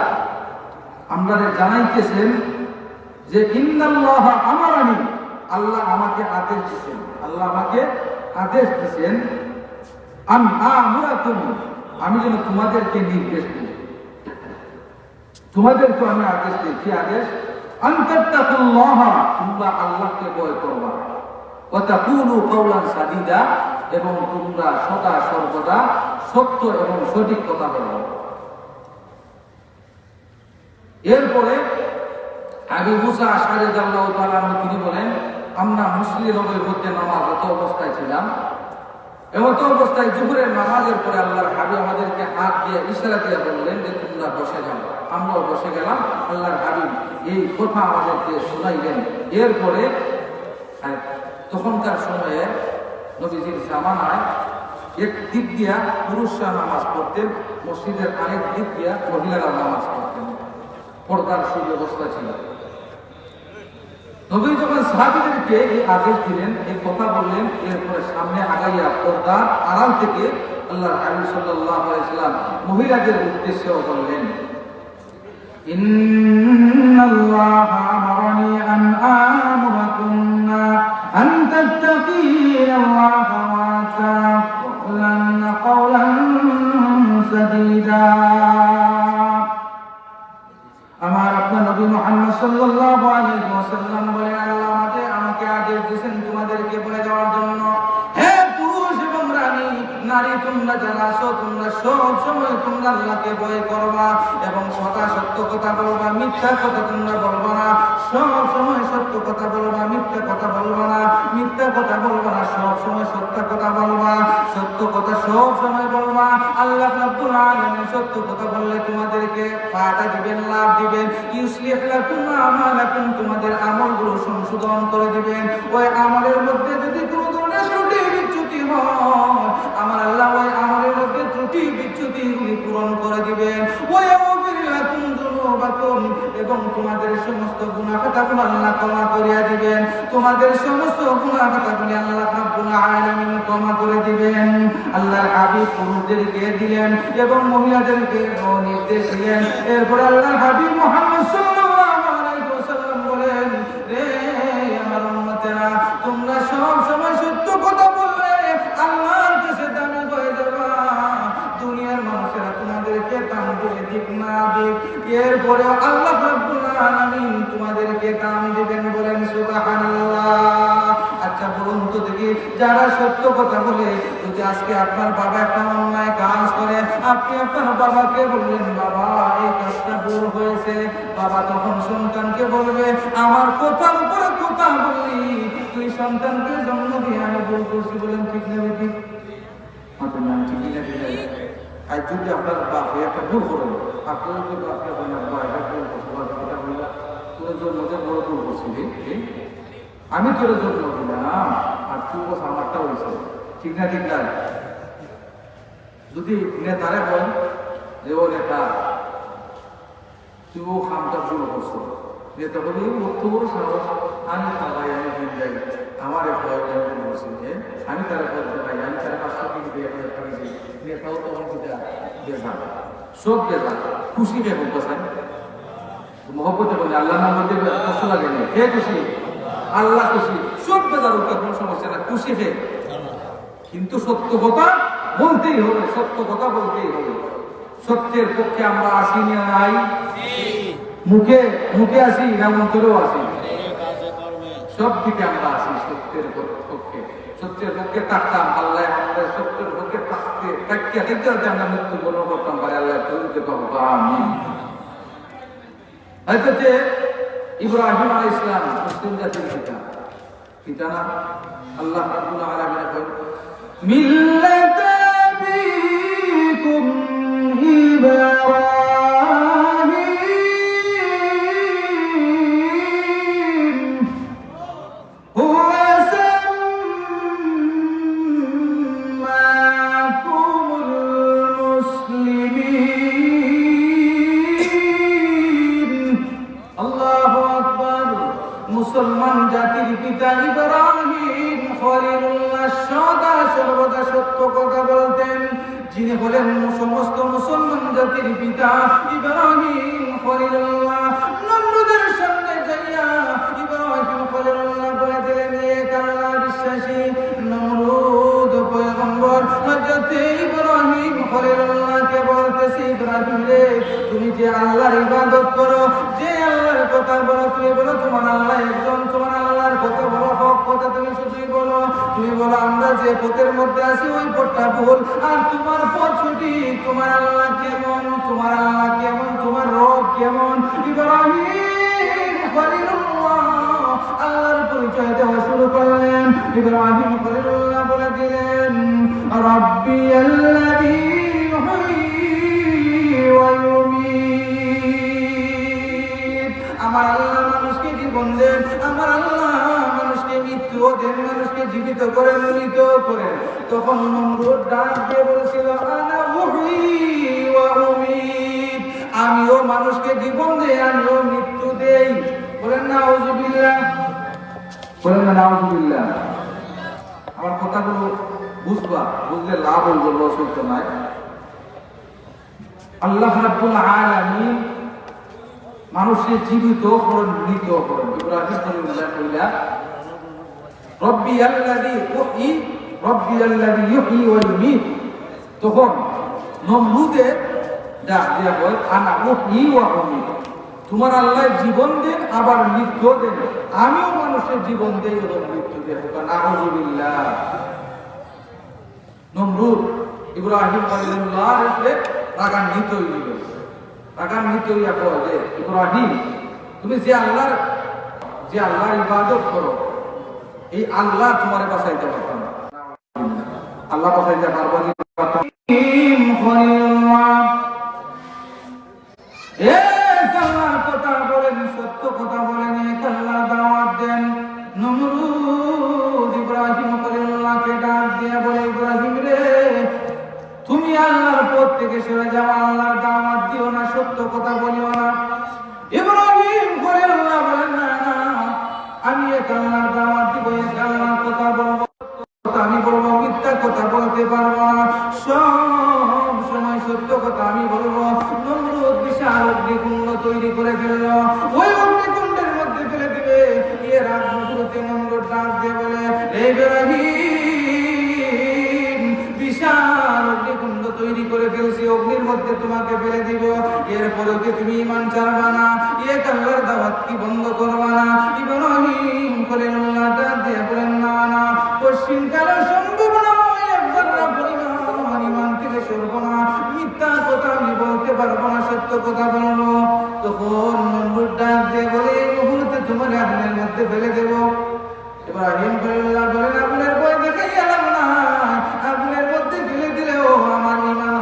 আমরা জানাইতেছেন যে ইন্নাল্লাহা আমারানি, আল্লাহ আমাকে আদেশ দিয়েছেন, আল্লাহ আমাকে আদেশ দিয়েছেন, আন আমরাকুম, আমি যেন তোমাদেরকে নির্দেশ দিই, তোমাদেরকে আমি আদেশ দিই। কি আদেশ? আন তাত্তাকুল্লাহ, তোমরা আল্লাহকে ভয় করবা, ওয়া তাকুলু কাওলান সাদীদা, এবং তোমরা সদা সর্বদা সত্য এবং সঠিক কথা বলো। এরপরে আবু মুসা আশআরী রাদিয়াল্লাহু তাআলা আনহু তিনি বলেন, আমরা মুসলিমের মধ্যে নামাজরত অবস্থায় ছিলাম। এমত অবস্থায় জোহরের নামাজের পরে আল্লাহর হাবিব আমাদেরকে হাত দিয়ে ইশারা দিয়ে বললেন যে তোমরা বসে যাও। আমরাও বসে গেলাম। আল্লাহর হাবিব এই কথা আমাদেরকে শোনাইলেন। এরপরে তখনকার সময়ে নবীজির জামানায় এক দিক দিয়া পুরুষরা নামাজ পড়তেন, মসজিদের আরেক দিক দিয়া মহিলারা নামাজ পড়তেন, পর্দার সুব্যবস্থা ছিল। নবী যখন সাহাবীদেরকে এই আদেশ দিলেন, এই কথা বললেন, এরপরে সামনে আগাইয়া পর্দার আড়াল থেকে আল্লাহর হাবিব সাল্লাল্লাহু আলাইহি ওয়াসাল্লাম মহিলাদের উদ্দেশ্যেও বললেন, ইন্নাল্লাহা আমারানি আন আমুরাকুন্না আন তাত্তাকিয়াল্লাহা ওয়া তাকুলান্না কাওলান সাদীদা। আমার আপনার নবী মুহাম্মদ সাল্লাল্লাহু আলাইহি ওয়াসাল্লাম বলেন, আল্লাহ আমাকে আদেশ দিয়েছেন তোমাদেরকে বলে যাওয়ার জন্য, হে পুরুষ এবং রানী, নারী তোমরা যারা আছো, তোমরা সব সময় তোমরা আল্লাহকে ভয় করবা এবং সত্য কথা বলবা, মিথ্যা কথা তোমরা বলবা না। সব সময় সত্য কথা বলবা, মিথ্যা কথা বলবা না, মিথ্যা কথা বলবা না, সব সময় সত্য কথা বলবা, সত্য কথা সব সময় বলবা। আল্লাহ রাব্বুল আলামিন সত্য কথা বললে তোমাদেরকে ফায়দা দিবেন, লাভ দিবেন। ইউসলিহ লাকুম আমালাকুম, তোমাদের আমলগুলো সংশোধন করে দিবেন। ওই আমলের মধ্যে যদি কোনো ধরনের ত্রুটি বিচ্যুতি হয়, আমার আল্লাহ ওই আমলের মধ্যে ত্রুটি বিচ্যুতিগুলি পূরণ করে দিবেন। ওয়া ইয়াগফির লাকুম যুনুবাকুম, এবং তোমাদের সমস্ত গুনাহ খাতাগুলো আল্লাহ ক্ষমা করিয়া দিবেন। তোমাদের সমস্ত গুনাহ খাতাগুলি আল্লাহ রাব্বুল আলামিন ক্ষমা করে দিবেন। আল্লাহর হাবিব পুরুষদেরকে দিলেন এবং মহিলাদেরকে নির্দেশ দিলেন। এরপর আল্লাহর হাবিব মুহাম্মদ সাল্লাল্লাহু আলাইহি ওয়াসাল্লাম বলেন, রে আমার উম্মতেরা, তোমরা সব সময় সত্য কথা বললে আল্লাহর কাছে দামি হয়ে যাবা। দুনিয়ার মানুষেরা তোমাদেরকে দাম দিয়ে দিক না দিক, এরপরে আল্লাহ রাব্বুল আলামিন তোমাদেরকে দাম দিবেন। বলেন সুবহানাল্লাহ। আচ্ছা বলুন তো দেখি, যারা সত্য কথা বলে, যদি আজকে আপনার বাবা একটা অন্যায় কাজ করে, আপনি আপনার বাবাকে বললেন, বাবা এই কাজটা ভুল হয়েছে, বাবা তখন সন্তানকে বলবে, আমার কথার উপরে কথা বললি, তুই সন্তানকে জন্ম দিয়ে আমি ভুল করছি। বলেন ঠিক না বেটি? ঠিকই না? ঠিক আছে। আর যদি আপনার বাপ একটা ভুল করেন, আপনার যদি আপনার বা এটা ভুল করছে, এটা বললাম তোর জন্ম দিয়ে বড় ভুল করছিলি, আমি তোর জন্ম দিলাম আর তুই বস আমারটা হয়েছে, ঠিক না? ঠিক না? যদি নেতারে বল যে ও নেতা তুই ও খামটা ভুল করছো, নেতা বলি অত বড় সাহস, আমি খাবাই, আমি দিন যাই, আমার ভয় বলছি যে আমি তারা বলতে পারি, আমি তারা 500 টাকা দিয়ে দিয়েছি, নেতাও তখন সেটা বেজান, সব বেজান, খুশি কে বলতেছেন মহব্বতে বলে, আল্লাহ নাম বলতে কষ্ট লাগে না, হে খুশি, আল্লাহ খুশি, সব বেজার উঠে কোনো সমস্যা না, খুশি হে। কিন্তু সত্য কথা বলতেই হবে, সত্য কথা বলতেই হবে। সত্যের পক্ষে আমরা আসি না নাই, মুখে মুখে আসি না অন্তরেও আসি, সব দিকে আমরা আসি সত্যের পক্ষে। সত্যের পক্ষে থাকতাম, আল্লাহ আমাদের সত্যের পক্ষে থাকতে থাকতে থাকতে আমরা মৃত্যু বর্ণ করতাম পারে, আল্লাহ তৈরিতে পাবো। আমি হয়তো যে ইব্রাহিম আলাইহিস সালাম মুসলিম জাতির পিতা না, আল্লাহ রাব্বুল আলামিন বলেন, মিল্লাত আবিকুম ইব্রাহিম হুয়া সাম্মাকুমুল মুসলিমিন। আল্লাহু আকবার। মুসলমান জাতির পিতা ইব্রাহিম খলিলুল্লাহ সর্বদা সত্য কথা বলতেন। যিনি হলেন সমস্ত মুসলমান জাতির পিতা ইব্রাহিম খলিলুল্লাহ, নমরুদের সামনে যাইয়া ইব্রাহিম খলিলুল্লাহ বলে দিলেন, এক আল্লাহ বিশ্বাসী নমরুদ পয়গম্বর হযরত ইব্রাহিম খলিলুল্লাহকে বলতেছে, ইব্রাহিম রে, তুমি যে আল্লাহর ইবাদত করো, যে আল্লাহর কথা বলো, তুমি বলো তোমার আল্লাহ একজন, তোমার আল্লাহর কথা বলো, হক কথা তুমি শুধুই বলো। তুমি বলো আমরা যে পথের মধ্যে আছি ওই পথটা ভুল, আর তোমার পথ সঠিক। তোমার আল্লাহ কেমন, তোমার আল্লাহ কেমন, তোমার রব কেমন? ইব্রাহিম খলিলুল্লাহ আল্লাহর পরিচয় দেওয়া শুরু করলেন। ইব্রাহিম খলিলুল্লাহ বলে দিলেন, রাব্বি আল্লাযী ইউহয়ী ওয়া ইউমীত। আমার আল্লাহ মানুষকে জীবন দেন, আমার আল্লাহ মানুষকে মৃত্যুও দেন। জীবিত করেন, মৃত করেন। তখন নমরুদ ডাক দিয়ে বলেছিল, আনা উহয়ী ওয়া উমীত, আমিও মানুষকে জীবন দেই, আমিও মৃত্যু দেই। বলেন নাউযুবিল্লাহ, বলেন না নাউযুবিল্লাহ। আমার কথাগুলো বুঝবা, বুঝলে লাভ হইব, লস হইতো না। আল্লাহ রাব্বুল আলামিন মানুষের জীবিত করেন, মৃত করেন। ইব্রাহিম খলিলুল্লাহ কইলা, রব্বি আল্লাযী ইউহয়ী ওয়া ইউমীত। তখন নমরুদে ডাক দিয়া বলে, আনা উহয়ী ওয়া উমীত, তোমার আল্লাহ জীবন দেন আবার মৃত্যু দেন, আমিও মানুষের জীবন দেই এবং মৃত্যু দেব। নাউযুবিল্লাহ। নমরুদ ইব্রাহিম খলিলুল্লাহর উপরে রাগান্বিত হইল। রাগান্বিত হইয়া কয় যে, ইব্রাহিম, তুমি যে আল্লাহর ইবাদত করো, এই আল্লাহ তোমার বাঁচাইতে পারত না। আল্লাহ বাঁচাইতে পারবো না। কথা বলেন, সত্য কথা বলেন, আল্লাহ দাওয়াত দেন। নমরুদ ইব্রাহিম খলিলুল্লাহকে ডাক দিয়ে বলে, ইব্রাহিম রে, তুমি আল্লাহর পথ থেকে সরে যাও, আল্লাহর দাওয়াত দিও না, সত্য কথা বলিও না। ইব্রাহিম খলিলুল্লাহ বলেন, না না, আমি এক আল্লাহর দাওয়াত দিব, এক আল্লাহর কথা বলবো, আমি বলবো, মিথ্যা কথা বলতে পারবো না, সব সময় সত্য কথা আমি বলবো। নমরুদ বিশাল অগ্নিকুণ্ড তৈরি করে ফেলল, ওই অগ্নিকুণ্ডের মধ্যে ফেলে দিবে। এর আগ মুহূর্তে নমরুদ ডাক দিয়ে বলে, ইব্রাহিম, বিশাল অগ্নিকুণ্ড তৈরি করে ফেলছি, অগ্নির মধ্যে তোমাকে ফেলে দিব, এরপরে কি তুমি ঈমান ছাড়বা না? এক আল্লাহর দাওয়াত কি বন্ধ করবা না? ইব্রাহিম খলিলুল্লাহ ডাক দিয়ে বলেন, না না, পশ্চিমকালে সম্ভব না, একবার পরিমাণ ঈমান থেকে সরব না, মিথ্যা কথা আমি বলতে পারবো না, সত্য কথা বলবো। তখন নমরুদ ডাক দিয়ে বলে, এই মুহূর্তে তোমার আগুনের মধ্যে ফেলে দেব। ইব্রাহিম খলিলুল্লাহ বলেন, আগুনের ভয় দেখাই এলাম না, আগুনের মধ্যে ফেলে দিলেও আমার ঈমান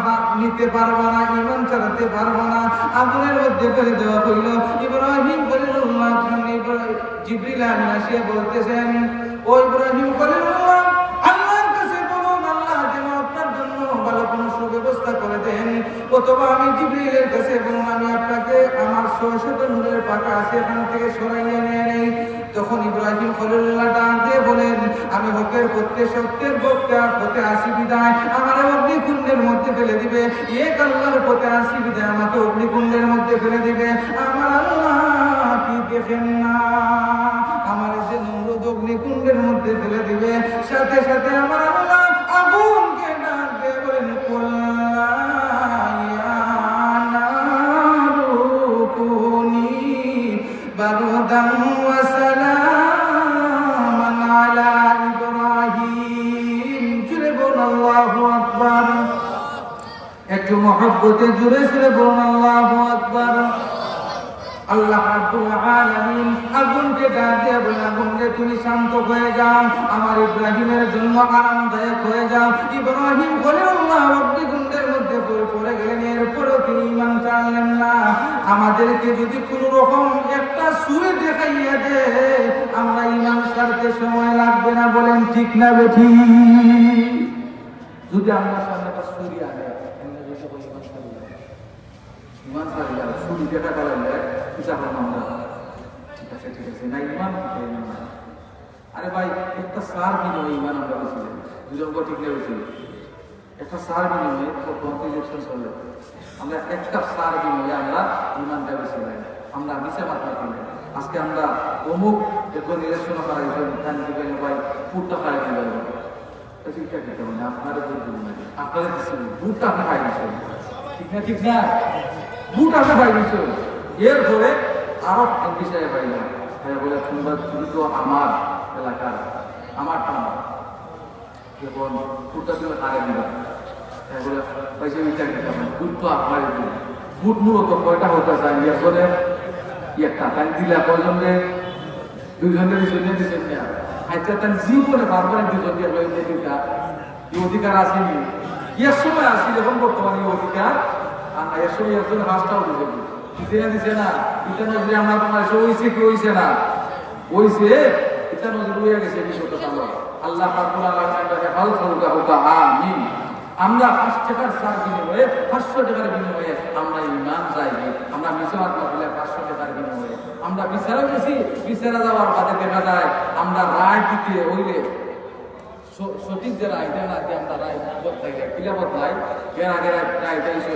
নিতে পারবো না, ঈমান চালাতে পারবো না, আগুনের মধ্যে ফেলে দেওয়া হইল। ইব্রাহিম খলিলুল্লাহ জিবরিল আমিন আসিয়া বলতেছেন, ও ইব্রাহিম খলিলুল্লাহ, আল্লাহর কাছে বলুন, আল্লাহ যেন আপনার জন্য ভালো কোনো সুব্যবস্থা করে দেন, অথবা আমি জিবরিলের কাছে বলুন, আমি আপনাকে আমার ৬০০ নূরের পাকা আছে, এখান থেকে সরাইয়া নিয়ে নেই। তখন ইব্রাহিম খলিলুল্লাহ ডাক দিয়ে বলেন, আমি হকের পথে, সত্যের পথে আসি বিদায় আমার অগ্নিকুণ্ডের মধ্যে ফেলে দিবে, এক আল্লাহর পথে আসি বিদায় আমাকে অগ্নিকুণ্ডের মধ্যে ফেলে দিবে। আমার আল্লাহ কি দেখেন না, আমার যে নমরুদ অগ্নিকুণ্ডের মধ্যে ফেলে দিবে, সাথে সাথে আমার আল্লাহ আগুনকে ডাক দিয়ে বলেন, বারদান ওয়া সালামান আলা ইব্রাহিম। জুড়ে বলুন আল্লাহু আকবার, একটু মহব্বতে জুড়ে জুড়ে বলুন আল্লাহু আকবার। আল্লাহ রাব্বুল আলামিন আগুনকে ডাক দিয়ে বলেন, আগুনকে তুমি শান্ত হয়ে যাও, আমার ইব্রাহিমের জন্য আরামদায়ক হয়ে যাও। ইব্রাহিম খলিলুল্লাহ অগ্নিকুণ্ডের মধ্যে পড়ে গেলেন, এরপরও তিনি ঈমান ছাড়লেন না। আমাদেরকে যদি কোনো রকম একটা সুরে দেখাইয়া দেয়, আমরা ঈমান ছাড়তে সময় লাগবে না, বলেন ঠিক না বেঠিক? যদি আমরা সামনে একটা সুরি আনে, ঈমান ছাড়ি আর সুরি দেখা গেলে ঠিক আছে, ঠিক আছে, না ঈমান, আরে ভাই, একটা সার বিনিময়ে ঈমান আমরা বলছিলাম, দুজন ঠিক লেগেছিল, একটা সার বিনিময়ে ইলেকশন চলে, আমরা একটা সার বিনিময়ে আমরা ঈমানটা বেশি লাগে, আমরা মিশে মাত্রা কিনে। আজকে আমরা অমুক এখন ইলেকশন করার জন্য ভাই ফুটটা খাই দিতে পারবো, ঠিকঠাক দিতে হবে না, আপনাদের আপনাদের বুটটা আপনি খাই দিচ্ছেন, ঠিক না? ঠিক না, বুট আপনি খাই দিচ্ছেন। এরপরে আরো বিষয়ে পাইলাম, বলে তোমরা তুমি তো আমার এলাকার, আমার টানা, যখন বুটটা তুমি কারে দিবা, বলে পয়সা বিচার দিতে হবে, বুট তো আপনার বুট মূলত কয়টা হতে চাই, এরপরে একটা তাই দিলা কয়জনকে, দুইজনের দিচ্ছেন না, আচ্ছা তার জীবনে বারবার দুজন দিয়ে এই অধিকার আসেনি, এর সময় আসি যখন বর্তমানে এই অধিকার, আর এর সময় একজন রাস্তাও দিছে না, ইটা নজরে আমরা বাংলাদেশে হয়েছে কি হয়েছে না, হয়েছে, ইটা নজরে রয়ে গেছে বিষয়টা। আল্লাহ রাব্বুল আলামিন তাকে হাল করুকা হুকা আমিন। আমরা 5 টাকার সার বিনিময়ে 500 টাকার বিনিময়ে আমরা ঈমান চাই, আমরা মিশাত না বলে 500 টাকার বিনিময়ে আমরা বিচারা গেছি, বিচারা যাওয়ার বাদে দেখা যায় আমরা রায় দিতে হইলে সঠিক যে রায়টা না দিয়ে আমরা রায় বদলাই কিলা বদলাই এর আগে রায়টা এসে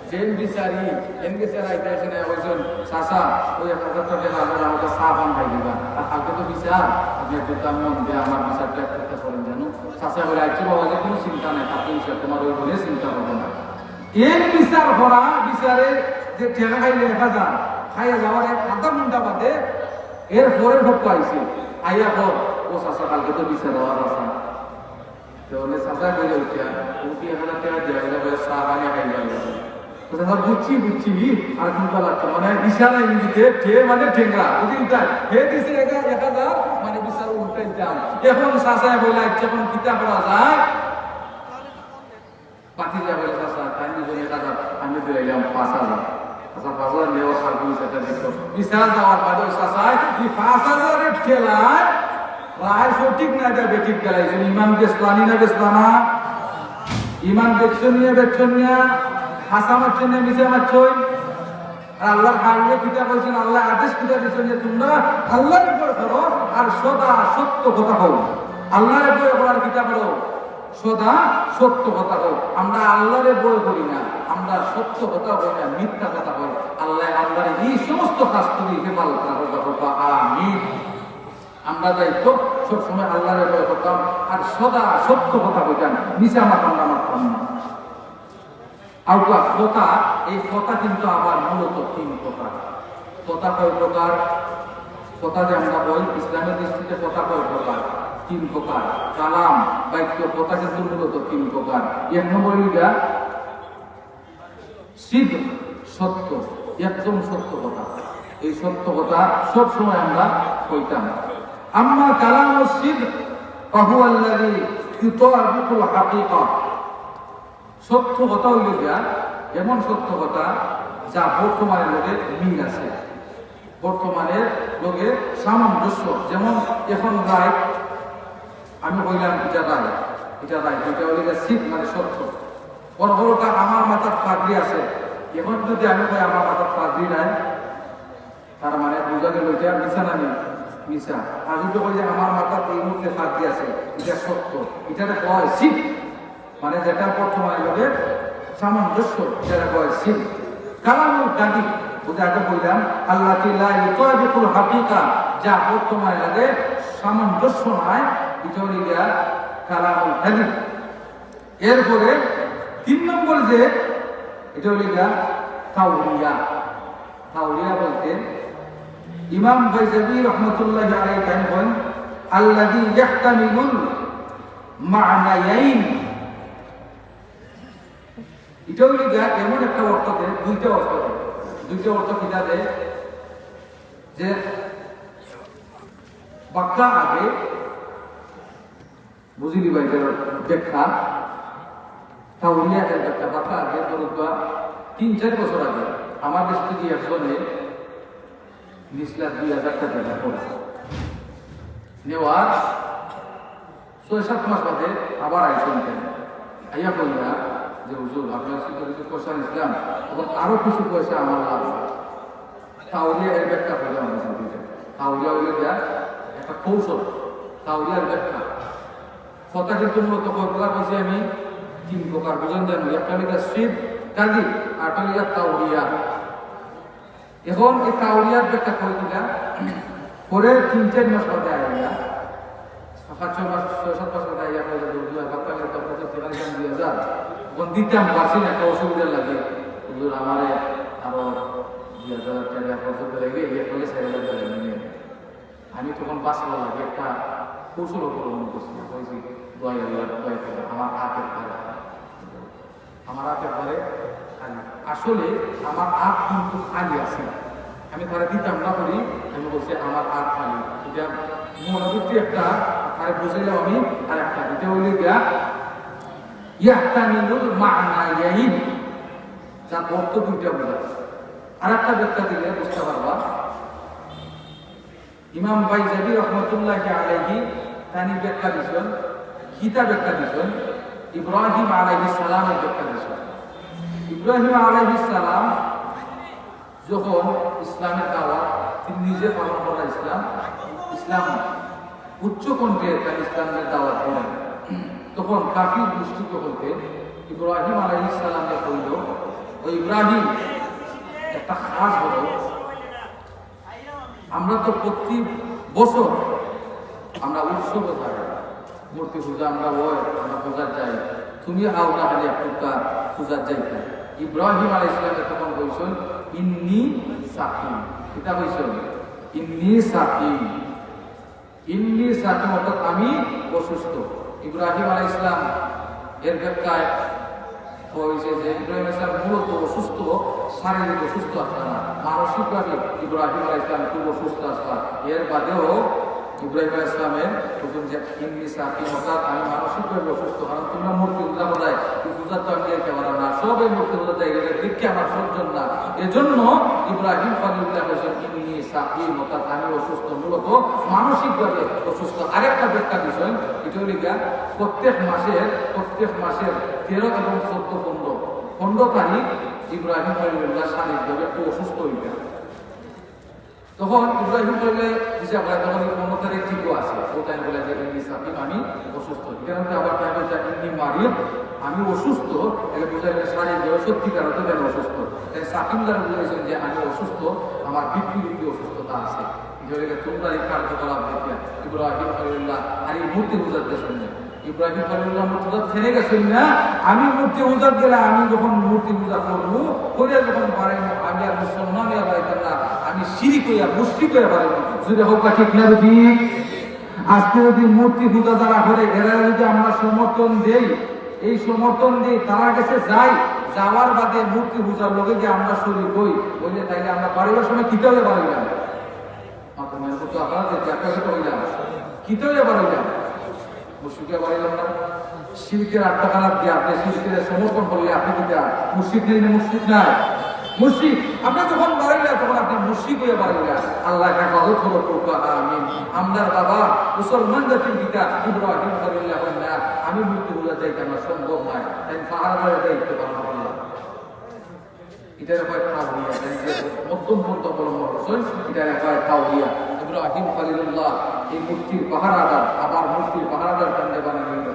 জেল বিচারি এন গেছে রায়টা এসে নেয় ওইজন চাষা ওই 1000 টাকা আমার আমাকে চা পান খাই দিবা আর কালকে তো বিচার আপনি একটু তার মন দিয়ে আমার বিচারটা একটা করেন জানো চাষা বলে আইছে বাবা যে কোনো চিন্তা নেই আপনি বিচার তোমার ওই বলে চিন্তা করবো না এর বিচার করা বিচারে যে ঠেকা খাইলে 1000 খাইয়া যাওয়ার আধা ঘন্টা বাদে এর পরের ভক্ত আইছে আইয়া পর ও চাষা কালকে তো বিচার হওয়ার আছে চাষা করে উঠিয়া উঠি 1000 টাকা দিয়ে চা বানিয়ে খাই যাবে বুঝছি বুঝছি আর কিন্তু লাগতো মানে ইশারা ইঙ্গিতে ঠে মানে ঠেঙ্গা বুঝিটা হে দিছে 1000 মানে বিচার উল্টাই দাম এখন চাষায় বলে যখন কিতা করা যায় পাতি যা বলে চাষা আমি বলে 1000 আমি দিলাম 5000 আচ্ছা 5000 নেওয়া সার্ভিস এটা দেখো বিচার যাওয়ার বাদে চাষায় এই 5000 এর ঠেলায় রায় সঠিক না এটা বেঠিক গেলাইছে ইমাম বেসলানি না বেসলানা ইমাম বেচনিয়া বেচনিয়া হাসামার জন্য মিশে আমার ছই আর আল্লাহর হাবিবে কিতাব বলছেন আল্লাহ আদেশ কিতাব দিয়েছেন যে তোমরা আল্লাহর উপর করো আর সদা সত্য কথা কও আল্লাহর উপর করার কিতাব করো সদা সত্য কথা কও আমরা আল্লাহর বই করি না আমরা সত্য কথা বলি না মিথ্যা কথা বলি আল্লাহ আল্লাহর এই সমস্ত কাজ করি হেফাজত রাখো আমিন আমরা দায়িত্ব সবসময় আল্লাহর বই করতাম আর সদা সত্য কথা বলতাম নিচে মাতাম না মারতাম না আউকা কথা এই কথা কিন্তু আবার মূলত 3 প্রকার কথা কয় প্রকার কথা যে আমরা বলি ইসলামের দৃষ্টিতে কথা কয় প্রকার 3 প্রকার কালাম বাক্য কথা কিন্তু মূলত 3 প্রকার এক নম্বর হইলা সিদ্ধ সত্য একদম সত্য কথা এই সত্য কথা সব সময় আমরা কইতাম আম্মা কালাম ও সিদ্ধ ফাহুয়া আল্লাযী ইউতাবিকুল হাকীকা সত্য কথা হইল যা এমন সত্য কথা যা বর্তমানের লোকের মিল আছে বর্তমানের লোকের সামঞ্জস্য যেমন এখন রায় আমি বললাম এটা রায় এটা হইলে সিট মানে সত্য বড়টা আমার মাথার পাগড়ি আছে এখন যদি আমি কই আমার মাথার পাগড়ি নাই তার মানে বোঝা গেল এটা মিশা না নেই মিশা আর যদি কই যে আমার মাথার এই মুহূর্তে পাগড়ি আছে এটা সত্য এটাকে কয় সিট মানে যেটা বর্তমানে লোকের সামঞ্জস্য যেটা কয় সিট কালামুল গাদি ওটা আগে বললাম আল্লাহ ইউতাবিকুল হাকীকা যা বর্তমানে লোকের সামঞ্জস্য নয় এটা হইল কালামুল গাদি এরপরে 3 নম্বর যে এটা হইল তাওরিয়া বলতে ইমাম গাযযালী রাহমাতুল্লাহি আলাইহি বলেন আল্লাযী ইয়াহতামিলুল মা'নায়াইন এটা হইল এমন একটা অর্থতে দুইটা অর্থ কিনা দেয় যে বাক্যা আগে বুঝিলি ভাই ব্যাখ্যা তাওরিয়া এর ব্যাখ্যা বাক্যা আগে ধরুন 3-4 বছর আগে আমার দেশ থেকে একজনে নিসলার 2000 টাকা পড়ছে নেওয়ার 6-7 মাস বাদে আবার আইসেন কেন আইয়া বললা যে হুজুর আপনার সাথে কিছু পয়সা নিছিলাম এবং আরো কিছু পয়সা আমার লাভ তাওরিয়া এর ব্যাখ্যা করলাম তাওরিয়া হইলে যা একটা কৌশল তাওরিয়ার ব্যাখ্যা কথা কিন্তু মূলত কয় প্রকার বলছি আমি 3 প্রকার বুঝেন জানো একটা হইল শিব কাজী আর একটা হইল তাওরিয়া এখন এই তাওরিয়ার ব্যাখ্যা করে দিলা পরে 3-4 মাস বাদে আইয়া 5-6 মাস 6-7 মাস বাদে আইয়া কইলা দুই বাক্কা করে তো প্রতি টাকা দিয়ে যা কোন দিতাম পারছি না একটা অসুবিধা লাগে হুজুর আমারে আরো 2000 টাকা খরচ করে গিয়ে এই ফলে ছেড়ে দেবে আমি তখন বাঁচবো লাগে একটা কৌশল অবলম্বন করছি কইছি আমার হাতের পরে আসলে আমার হাত কিন্তু খালি আছে আমি তারা দিতাম না করি আমি বলছি আমার হাত খালি এটা মনোবৃত্তি একটা তারা বুঝাইলাম আমি আর একটা এটা হইলে গিয়া ইয়াহতামিলুল মা'নায়াইন যা অর্থ দুইটা বোঝায় আর একটা ব্যাখ্যা দিলে বুঝতে পারবা ইমাম গাযযালী রাহমাতুল্লাহি আলাইহি তানি ব্যাখ্যা দিয়েছেন, গীতা ব্যাখ্যা দিয়েছেন, ইব্রাহিম আলাইহিস সালামের ব্যাখ্যা দিয়েছেন। ইব্রাহিম আলাইহিস সালাম যখন ইসলামের দাওয়াত তিনি নিজে পালন করা ইসলাম উচ্চ কণ্ঠে তার ইসলামের দাওয়াত দিলেন, তখন কাফির গোষ্ঠীকে বলতে ইব্রাহিম আলাইহিস সালামকে কইল, ও ইব্রাহিম, একটা খাস হলো, আমরা তো প্রতি বছর আমরা উৎসব থাকি, মূর্তি পূজা আমরা পূজার যাই, তুমি আওলা খালি একটা পূজার যাইতে। ইব্রাহিম আলাইহিস সালাম তখন কইছেন, ইন্নী সাকিম। এটা কইছেন ইন্নী সাকিম, ইন্নী সাকিম অর্থাৎ আমি অসুস্থ। ইব্রাহিম আলাইহিস সালাম এর ব্যাখ্যায় হয়েছে যে ইব্রাহিম আলাইহিস সালাম মূলত অসুস্থ, শারীরিক অসুস্থ আসলে না, মানসিকভাবে ইব্রাহিম আলাইহিস সালাম খুব অসুস্থ আসলে। এর বাদেও ইব্রাহিম আলাইহিস সালামের প্রথম যে ইন্নী সাকিম অর্থাৎ আমি মানসিকভাবে অসুস্থ, কারণ তোমরা মূর্তি পূজা করায় পূজা তো আমি যাইতে পারো না, সবে মূর্তি পূজা যাই গেলে দেখে আমার সহ্য না। এজন্য ইব্রাহিম খলিলুল্লাহ বলেছেন ইন্নী সাকিম অর্থাৎ আমি অসুস্থ, মূলত মানসিকভাবে অসুস্থ। আরেকটা ব্যাখ্যা দিয়েছেন, এটা হল প্রত্যেক মাসের 13 এবং 14 তারিখ ইব্রাহিম খলিলুল্লাহ শারীরিকভাবে একটু অসুস্থ হয়ে গেল। তখন ইব্রাহিম বলে হিসাব করে তখন 15 তারিখ ঠিকও আছে, ওটাই বলে যে ইন্নী সাকিম আমি অসুস্থ। এখানে আবার ইন্নী মারিয়ম আমি অসুস্থ, এটা বোঝা গেলে শারীরিকভাবে সত্যিকার অর্থে কেন অসুস্থ। তাই সাকিম দ্বারা বুঝেছেন যে আমি অসুস্থ, আমার বৃত্তি অসুস্থতা আছে। তোমরা এই কার্যকলাপ দেখে ইব্রাহিম খলিলুল্লাহ আর এই মূর্তি পূজাতে শুনলে ইব্রাহিম খলিলুল্লাহ মূর্তি থেমে গেছেন না, আমি মূর্তি পূজা গেলে আমি যখন মূর্তি পূজা করবো করে যখন পারেন আমি আর মুসলমান না, আমি শিরিক হইয়া মুশরিক হইয়া পারেন। যদি হোক ঠিক না, ঠিক আজকে যদি মূর্তি পূজা যারা করে এরা যদি আমরা সমর্থন দেই, এই সমর্থন দিই তারা কাছে যাই, যাওয়ার বাদে মূর্তি পূজার লোকে যে আমরা শরীর হই বলে তাইলে আমরা পারিবার সময় কিতে হয়ে পারিলাম মুশরিকে পারিলাম না। শিরকের আটটা খারাপ দিয়ে আপনি শিরকের সমর্থন করলে আপনি কি মুশরিক নেই না? মুশরিক নাই, মুশরিক। আপনি যখন বাড়িলেন তখন আপনি মুশরিক হয়ে বাড়িলেন। আল্লাহ হেফাজত হলো করবো। আমিন। আমদার বাবা মুসলমান জাতির পিতা ইব্রাহিম খলিলুল্লাহ না, আমি মৃত্যু বলে যাইতে আমার সম্ভব নয়, তাই পাহাড় করে যাইতে পারলাম না। এটার ব্যাপারে তাওহিয়া, মধ্যম পন্থ অবলম্বন করছেন, এটার ব্যাপারে তাওহিয়া। ইব্রাহিম খলিলুল্লাহ এই মূর্তির পাহারাদার, আবার মূর্তির পাহারাদার কাণ্ডে বানিয়ে দিল।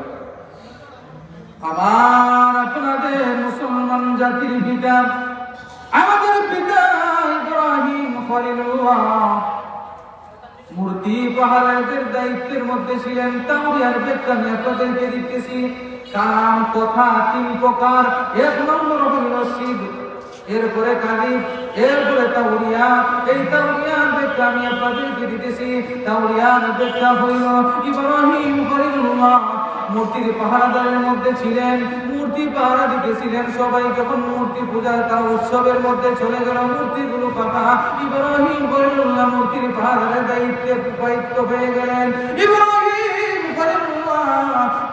আমার আপনাদের মুসলমান জাতির পিতা, আমাদের পিতা ইব্রাহিম খলিলুল্লাহ মূর্তি পাহারাদের দায়িত্বের মধ্যে ছিলেন। তাওহিয়ার ব্যাখ্যা আমি আপনাদেরকে দিতেছি। কালাম কথা 3 প্রকার। 1 নম্বর হইল শিব, এরপরে কালিব, এরপরে তাওরিয়া। এই তাওরিয়ার ব্যাখ্যা আমি আপনাদেরকে দিতেছি। তাওরিয়ার ব্যাখ্যা হইল ইব্রাহিম খলিলুল্লাহ মূর্তির পাহারাদারের মধ্যে ছিলেন, মূর্তি পাহারা দিতেছিলেন। সবাই যখন মূর্তি পূজার তার উৎসবের মধ্যে চলে গেল, মূর্তিগুলো পাকা, ইব্রাহিম খলিলুল্লাহ মূর্তির পাহারাদারের দায়িত্ব হয়ে গেলেন। ইব্রাহিম খলিলুল্লাহ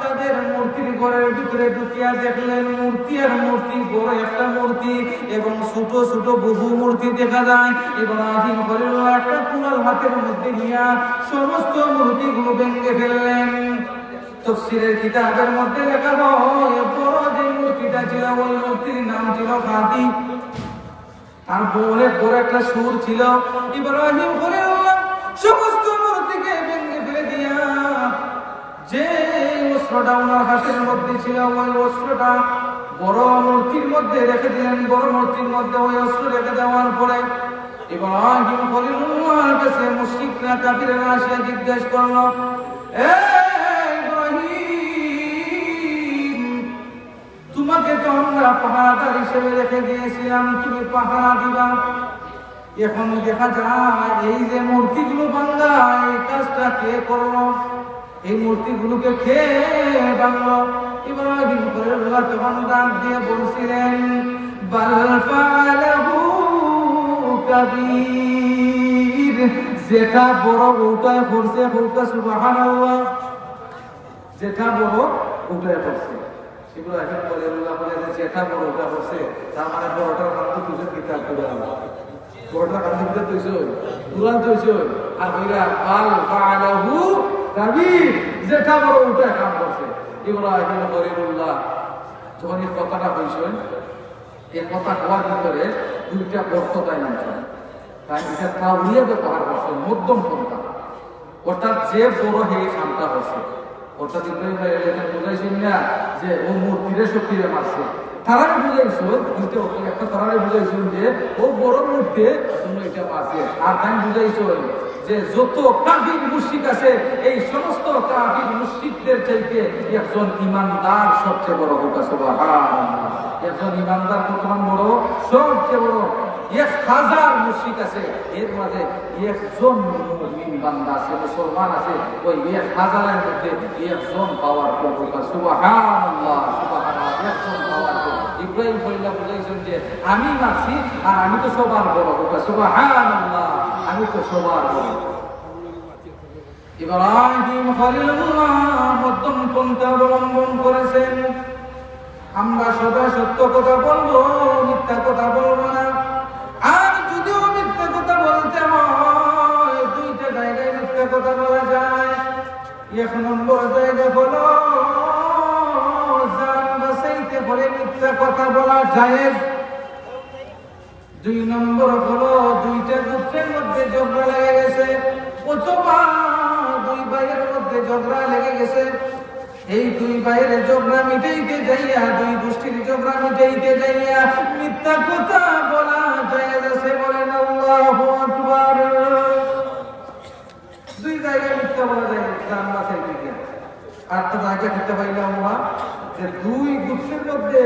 তাদের মূর্তির ঘরের ভিতরে ঢুকিয়া দেখলেন মূর্তি আর মূর্তি, বড় একটা মূর্তি এবং ছোট ছোট বহু মূর্তি দেখা যায়। ইব্রাহিম খলিলুল্লাহ একটা কুড়াল হাতের মধ্যে নিয়ে সমস্ত মূর্তিগুলো ভেঙে ফেললেন। তাফসীরের কিতাবের মধ্যে লেখা হয় বড় যে মূর্তিটা ছিল ওই মূর্তির নাম ছিল হাতি, আর বড় একটা সুর ছিল। ইব্রাহিম খলিলুল্লাহ সমস্ত মূর্তিকে ভেঙে ফেলে দিয়া যে অস্ত্রটা ওনার হাতের মধ্যে ছিল ওই অস্ত্রটা বড় মূর্তির মধ্যে রেখে দিলেন। বড় মূর্তির মধ্যে ওই অস্ত্র রেখে দেওয়ার পরে ইব্রাহিম খলিলুল্লাহর কাছে মুশরিকরা কাফিররা আসিয়া জিজ্ঞেস করলো, তোমাকে তো আমরা পাহারাদার হিসেবে রেখে দিয়েছিলাম, তুমি পাহারা দিবা। এখন দেখা যায় এই যে মূর্তিগুলো ভাঙা, এই কাজটা কে করলো? এই মূর্তিগুলোকে কে ভাঙলো? ইব্রাহিম খলিলুল্লাহ তখন ডাক দিয়ে বলছিলেন, বাল ফাআলাহু কাবীর, যেটা বড় ওটাই করছে, বলতে সুবহানাল্লাহ, যেটা বড় ওটাই করছে। ইব্রাহিম খলিলুল্লাহ বলে যে যেটা বড় ওটা করছে, তার মানে বড়টার কাছে তুই কিতাব করে আলো, বড়টার কাছে তুই তুইছ দুরান তুইছ। আর বইরা বাল ফাআলাহু দাবি যেটা বড় ওটা কাম করছে। ইব্রাহিম খলিলুল্লাহ যখন এই কথাটা হয়েছে, এই কথা হওয়ার ভিতরে দুইটা বর্ততায় নামছে, তাই এটা তাওলিয়া ব্যবহার করছে, মধ্যম পন্থা, অর্থাৎ যে বড় এই কামটা হচ্ছে, অর্থাৎ ইব্রাহিম ভাই বুঝাইছেন না যে ও মূর্তিরে শক্তিরে মারছে, তারাই বুঝাইছো দুইটা, একটা তারাই বুঝাইছেন যে ও বড় মূর্তি জন্য এটা মারছে, আর তাই বুঝাইছো যে যত কাফির মুশরিক আছে এই সমস্ত কাফির মুশরিকদের চাইতে একজন ইমানদার সবচেয়ে বড় হোক। সুবহানাল্লাহ। একজন ইমানদার বর্তমান বড়, সবচেয়ে বড়। 1000 মুশরিক আছে, এর মাঝে একজন মুমিন বান্দা আছে, মুসলমান আছে, ওই 1000-এর মধ্যে একজন পাওয়ারফুল হোক। সুবহানাল্লাহ, সুবহানাল্লাহ, একজন পাওয়ারফুল। ইব্রাহিম খলিলুল্লাহ বুঝাইছেন যে আমি মারছি আর আমি তো সবার বড় হোক। সুবহানাল্লাহ, আমি তো সবার বড়। ইব্রাহিম খলিলুল্লাহ মধ্যম পন্থা অবলম্বন করেছেন। আমরা সদা সত্য কথা বলবো, মিথ্যা কথা বলবো না। আর যদিও মিথ্যা কথা বলতে হয়, দুইটা জায়গায় মিথ্যা কথা বলা যায়। 1 নম্বর জায়গা হলো জান বাঁচাইতে বলে মিথ্যা কথা বলা জায়েজ। 2 নম্বর হলো দুইটা গোত্রের মধ্যে ঝগড়া লেগে গেছে, অথবা 2 ভাইয়ের মধ্যে ঝগড়া লেগে গেছে। এই 2 ভাইয়ের ঝগড়া মিটাইতে যাইয়া, 2 গোষ্ঠীর ঝগড়া মিটাইতে যাইয়া মিথ্যা কথা বলা জায়েজ আছে। বলেন আল্লাহু আকবার। 2 জায়গায় মিথ্যা বলা যায় জান বাঁচাইতে গিয়া। আর তো জায়গা দিতে পাইলাম আমরা যে 2 গোষ্ঠীর মধ্যে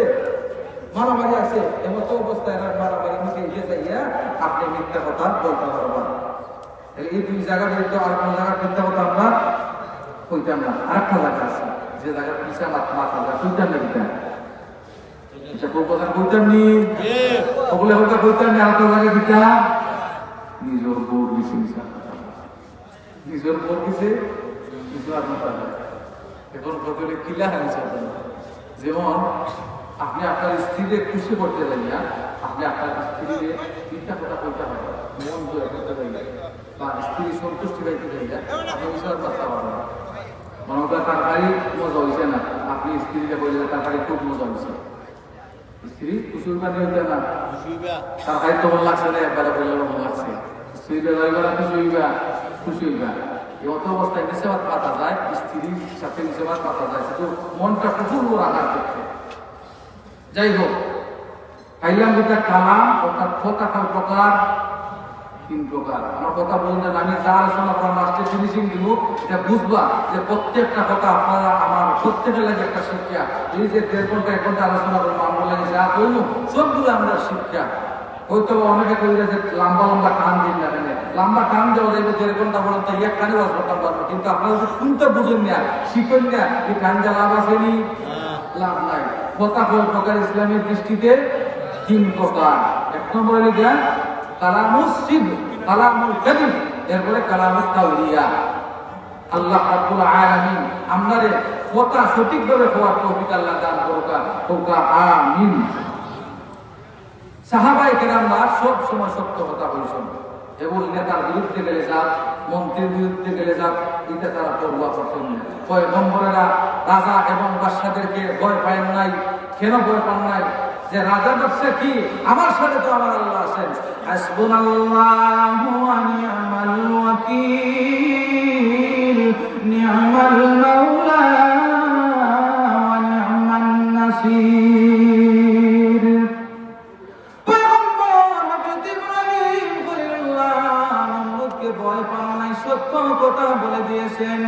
মারামারি আছে, এমত অবস্থায় মারামারি মিটাইতে যাইয়া আপনি মিথ্যা কথা বলতে পারবেন। এই 2 জায়গা বিরুদ্ধে আর কোন জায়গা মিথ্যা কথা আমরা কইতাম না। আরেকটা জায়গা আছে যে জায়গা পিছিয়ে মাথা কইতাম না, কিনা এটা কোন কথা কইতাম নি, ওগুলো কথা কইতাম না। আরেকটা জায়গা কিটা নিজের বোর গেছে, নিজের বোর গেছে কিছু আর মাথা। এখন কতলে কিলা হারিয়েছে। যেমন আপনি আপনার স্ত্রীকে খুশি করতে যাইয়া আপনি আপনার স্ত্রীকে মিথ্যা কথা কইতে হবে, মন জয় করতে যাইয়া বা স্ত্রী সন্তুষ্টি পাইতে যাইয়া আপনি বিষয়ের কথা পাবেন। মনে করেন তরকারি মজা হয়েছে না, আপনি স্ত্রীকে বললে তরকারি খুব মজা হয়েছে, স্ত্রী খুশি হইবা হইতে না, তরকারি তো মন লাগছে না, একবারে বললে মন লাগছে, স্ত্রীকে যাইবা খুশি হইবা, খুশি হইবা। এই অত অবস্থায় নিষেবাদ পাতা যায়, স্ত্রীর সাথে নিষেবাদ পাতা যায়, শুধু মনটা প্রফুল্ল রাখার ক্ষেত্রে। যাই হোক, পাইলাম যেটা কালাম, অর্থাৎ কথা প্রকার 3 প্রকার। আমার কথা বললেন, আমি যা আলোচনা করলাম লাস্টে ফিনিশিং দিব, এটা বুঝবা যে প্রত্যেকটা কথা আপনারা আমার প্রত্যেকের লাগে একটা শিক্ষা। এই যে 1.5 ঘন্টা 1 ঘন্টা আলোচনা করবো, আমার লাগে যা বলবো সবগুলো আমরা শিক্ষা। হয়তো অনেকে কই যে লম্বা লম্বা টান দিন না, কেন লম্বা টান দেওয়া যাবে 1.5 ঘন্টা পর্যন্ত এক কানে ওয়াজ করতে পারবো, কিন্তু আপনারা যদি শুনতে বুঝেন না, শিখেন না, এই টান যা লাভ আছে নি, লাভ নাই। কথা প্রকার ইসলামের দৃষ্টিতে 3 প্রকার। 1 নম্বরে লিখা কালামুস সিদ, কালামুল কাযিব, এরপরে কালামুত তাওলিয়া। আল্লাহ রাব্বুল আলামিন আমাদের কথা সঠিকভাবে হওয়ার তৌফিক আল্লাহ দান করুক, আমিন। সাহাবায়ে কেরামরা সব সময় সত্য কথা বলেছেন, এবং নেতার বিরুদ্ধে গেলে যাক, মন্ত্রীর বিরুদ্ধে গেলে যাক, এটা তারা পরোয়া করতেন না। পয়গম্বরেরা রাজা এবং বাদশাদেরকে ভয় পায় নাই। কেন ভয় পান নাই? যে রাজা বাদশা কি, আমার সাথে তো আমার আল্লাহ আছেন। হাসবুনাল্লাহু ওয়া নি'মাল ওয়াকিল, নি'মাল মাওলা ওয়া নি'মান নাসির। পয়গম্বর হযরত ইব্রাহিম খলিলুল্লাহ নমরুদকে ভয় পান নাই, সত্য কথা বলে দিয়েছেন।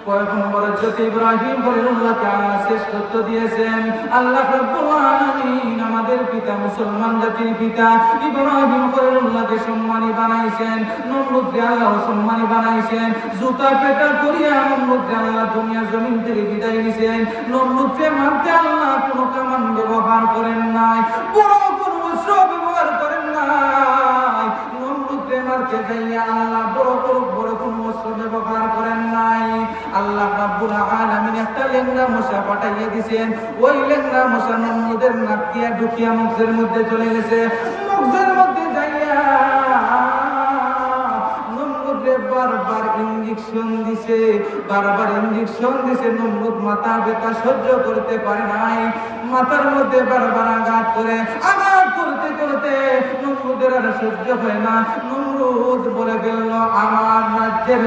পয়গম্বর হযরত ইব্রাহিম খলিলুল্লাহকে আল্লাহ শ্রেষ্ঠত্ব দিয়েছেন। আল্লাহ রাব্বুল আলামিন আমাদের পিতা, মুসলমান জাতির পিতা ইব্রাহিম খলিলুল্লাহকে সম্মানী বানাইছেন, নমরুদকে আল্লাহ সম্মানী বানাইছেন। জুতা পেটা করিয়া নমরুদকে আল্লাহ দুনিয়া জমিন থেকে বিদায় দিয়েছেন। নমরুদকে মারতে আল্লাহ কোনো কামান ব্যবহার করেন নাই, বড় কোনো অস্ত্র ব্যবহার করেন নাই। নমরুদকে মারতে যাইয়া আল্লাহ বড় কোনো অস্ত্র ব্যবহার করেন নাই। আল্লাহ রাব্বুল আলামিন একটা লেঙ্গা মশা পাঠাইয়া দিয়েছেন। ওই লেঙ্গা মশা নমরুদের নাক দিয়া ঢুকিয়া মুখের মধ্যে চলে গেছে। মুখের মধ্যে যাইয়া নমরুদে বারবার ইঙ্গিত ইঞ্জেকশন দিছে, বারবার ইঞ্জেকশন দিছে। নমরুদ মাথা ব্যথা সহ্য করতে পারে নাই, মাথার মধ্যে বারবার আঘাত করতে করতে নমরুদের আর সহ্য হয় না। নমরুদ বলে ফেলল, আমার রাজ্যের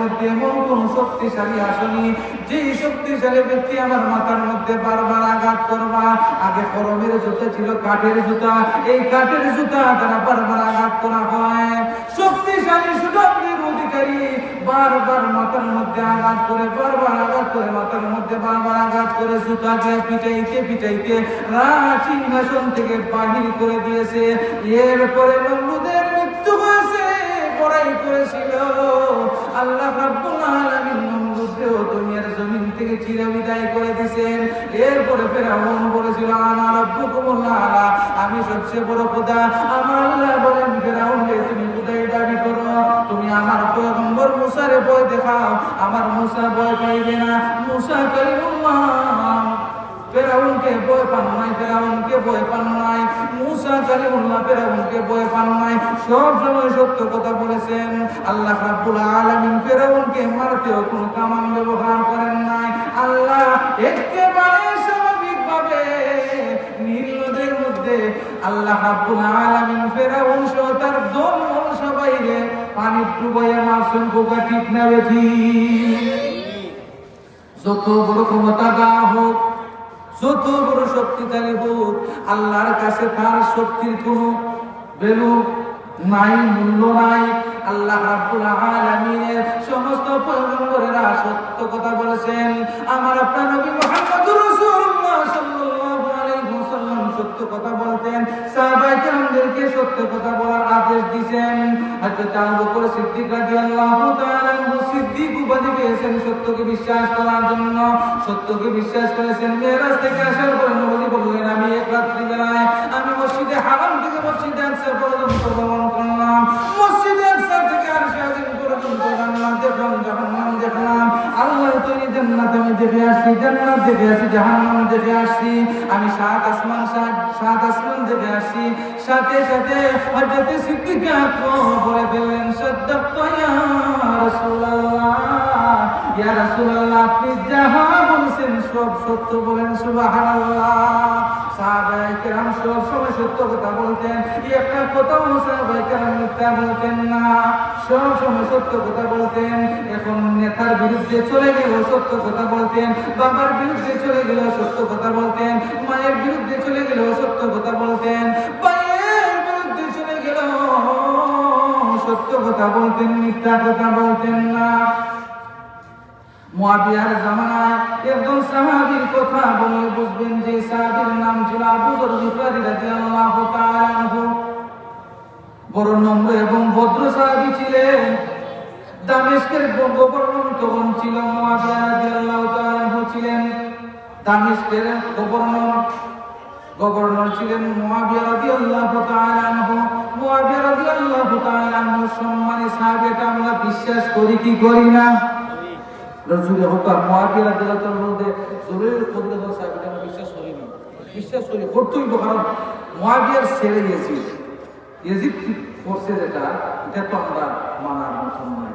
মধ্যে এমন কোন শক্তিশালী আসনি যে শক্তিশালী ব্যক্তি আমার মাথার মধ্যে বারবার আঘাত করবা। আগে করমের জুতা ছিল, কাঠের জুতা, এই কাঠের জুতা দ্বারা বারবার আঘাত করা হয়। শক্তিশালী সুযোগের অধিকারী বারবার মাথার মধ্যে আঘাত করে, মাথার মধ্যে বারবার আঘাত করে জুতাকে পিটাইতে সিংহাসন থেকে বাহির করে দিয়েছে। এরপরে নমরুদের মৃত্যু হয়েছে, বড়াই করেছিল। আল্লাহ রাব্বুল আলামিন নমরুদকেও দুনিয়ার জমিন থেকে চিরবিদায় করে দিয়েছেন। এরপরে ফেরাউন বলেছিল, আনা রাব্বুকুমুল আলা, আমি সবচেয়ে বড় খোদা। আমার আল্লাহ বলেন, ফেরাউন রে, তুমি খোদাই দাবি করো, তুমি আমার পয়গম্বর মুসারে ভয় দেখাও, আমার মুসা ভয় পাইবে না। মুসা কালিমুল্লাহ ফেরাউনকে ভয় পান নাই, মুসা কালিমুল্লাহ ফেরাউনকে ভয় পান নাই, সব সময় সত্য কথা বলেছেন। আল্লাহ রাব্বুল আলামিন ফেরাউনকে মারতেও কোনো কামান ব্যবহার করেন নাই। আল্লাহ একেবারে স্বাভাবিকভাবে নীল নদের মধ্যে আল্লাহ রাব্বুল আলামিন ফেরাউন সহ তার দল সবাইকে পানি ডুবাইয়া মারছেন। কোকা ঠিক না বেঠিক? যত বড় ক্ষমতা দেওয়া হোক, যত বড় শক্তিশালী হোক, আল্লাহর কাছে তার শক্তির কোনো ভ্যালু নাই, মূল্য নাই। আল্লাহ রাব্বুল আলামিনের সমস্ত পয়গম্বরেরা সত্য কথা বলেছেন। আমার আপনার নবী মুহাম্মদুর রাসূলুল্লাহ সাল্লাল্লাহু আলাইহি ওয়াসাল্লাম সত্য কথা বলতেন, সাহাবায়ে কেরামদেরকে সত্য কথা বলার আদেশ দিয়েছেন। হযরত আবু বকর সিদ্দিক রাদিয়াল্লাহু তাআলা সিদ্দিক উপাধি পেয়েছেন সত্যকে বিশ্বাস করার জন্য। সত্যকে বিশ্বাস করেছেন। মেরাজ থেকে আসার পরে নবী বললেন, আমি এক রাত্রি বেলায় আমি মসজিদে হারাম থেকে মসজিদে আকসা পর্যন্ত ভ্রমণ করলাম, মসজিদে আকসা থেকে আরশে আজিম পর্যন্ত জান্নাত দেখলাম, জাহান্নাম দেখলাম। আল্লাহর তৈরি জান্নাত আমি দেখে আসছি, জান্নাত দেখে আসছি, জাহান্নাম দেখে আসছি। আমি সাত আসমান দেখে আসছি। সাথে সাথে হযরত সিদ্দিক আকবর বলে ফেললেন, সাদ্দাকতা ইয়া রাসূলুল্লাহ, ইয়া রাসূলুল্লাহ, আপনি যাহা বলেছেন সব সত্য বলেন। সুবহানাল্লাহ। সাহাবায়ে কেরাম সব সময় সত্য কথা বলতেন, একটা কথাও সাহাবায়ে কেরাম মিথ্যা বলতেন না, সব সময় সত্য কথা বলতেন। এখন নেতার বিরুদ্ধে চলে গেল সত্য কথা বলতেন, বাবার বিরুদ্ধে চলে গেল সত্য কথা বলতেন, মায়ের বিরুদ্ধে চলে গেল সত্য কথা বলতেন, ভাইয়ের বিরুদ্ধে চলে গেল সত্য কথা বলতেন, মিথ্যা কথা বলতেন না। মুআবিয়ার জামানায় একজন সাহাবীর কথা বলে বুঝবেন যে সাহাবীর নাম ছিল আবু যর গিফারী রাদিয়াল্লাহু তাআলা আনহু। বড় নম্র এবং ভদ্র সাহাবী ছিলেন। দামেস্কের গভর্নর তখন ছিল মুআবিয়া রাদিয়াল্লাহু তাআলা আনহু ছিলেন। দামেস্কের গভর্নর ছিলেন মুআবিয়া রাদিয়াল্লাহু তাআলা আনহু। মুআবিয়া রাদিয়াল্লাহু তাআলা আনহু সম্মানী সাহাবী, এটা আমরা বিশ্বাস করি কি করি না? রাসূলের হুকুম মুআবিয়া রাদিয়াল্লাহু তাআলার মধ্যে জরুরি ফজিলত সাহাবীকে আমরা বিশ্বাস করি করতেই, কারণ মুআবিয়ার ছেড়ে গেছি, ইয়াজিদ করছে যেটা, এটা তো আমরা মানার মতন নয়।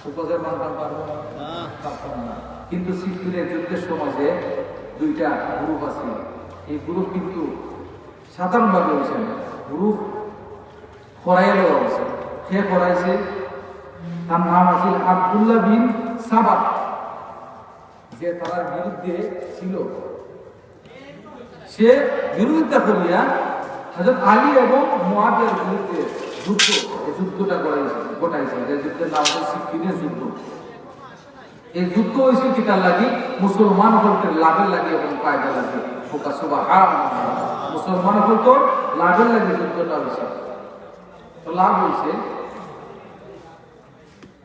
উপজের মানতাম পারবো না। কিন্তু সিফিরের যুদ্ধের সমাজে দুইটা গ্রুপ আছে। এই গ্রুপ কিন্তু সাধারণভাবে হয়েছে না, গ্রুপ খরাইলো হয়েছে। সে খরাইছে, তার নাম আছে আব্দুল্লাহ বিন সাবা, যে তার বিরুদ্ধে ছিল। সে বিরোধিতা করিয়া হযরত আলী এবং মুআবিয়ার বিরুদ্ধে যুদ্ধটা ঘটাইছে, যে যুদ্ধের নাম হচ্ছে সিফিনের যুদ্ধ। এই যুদ্ধ হয়েছে কিতার লাগি, মুসলমান হলতে লাভের লাগে এবং ফায়দা লাগে। মুসলমান হলতো লাভের লাগে যুদ্ধটা হয়েছে, তো লাভ হয়েছে।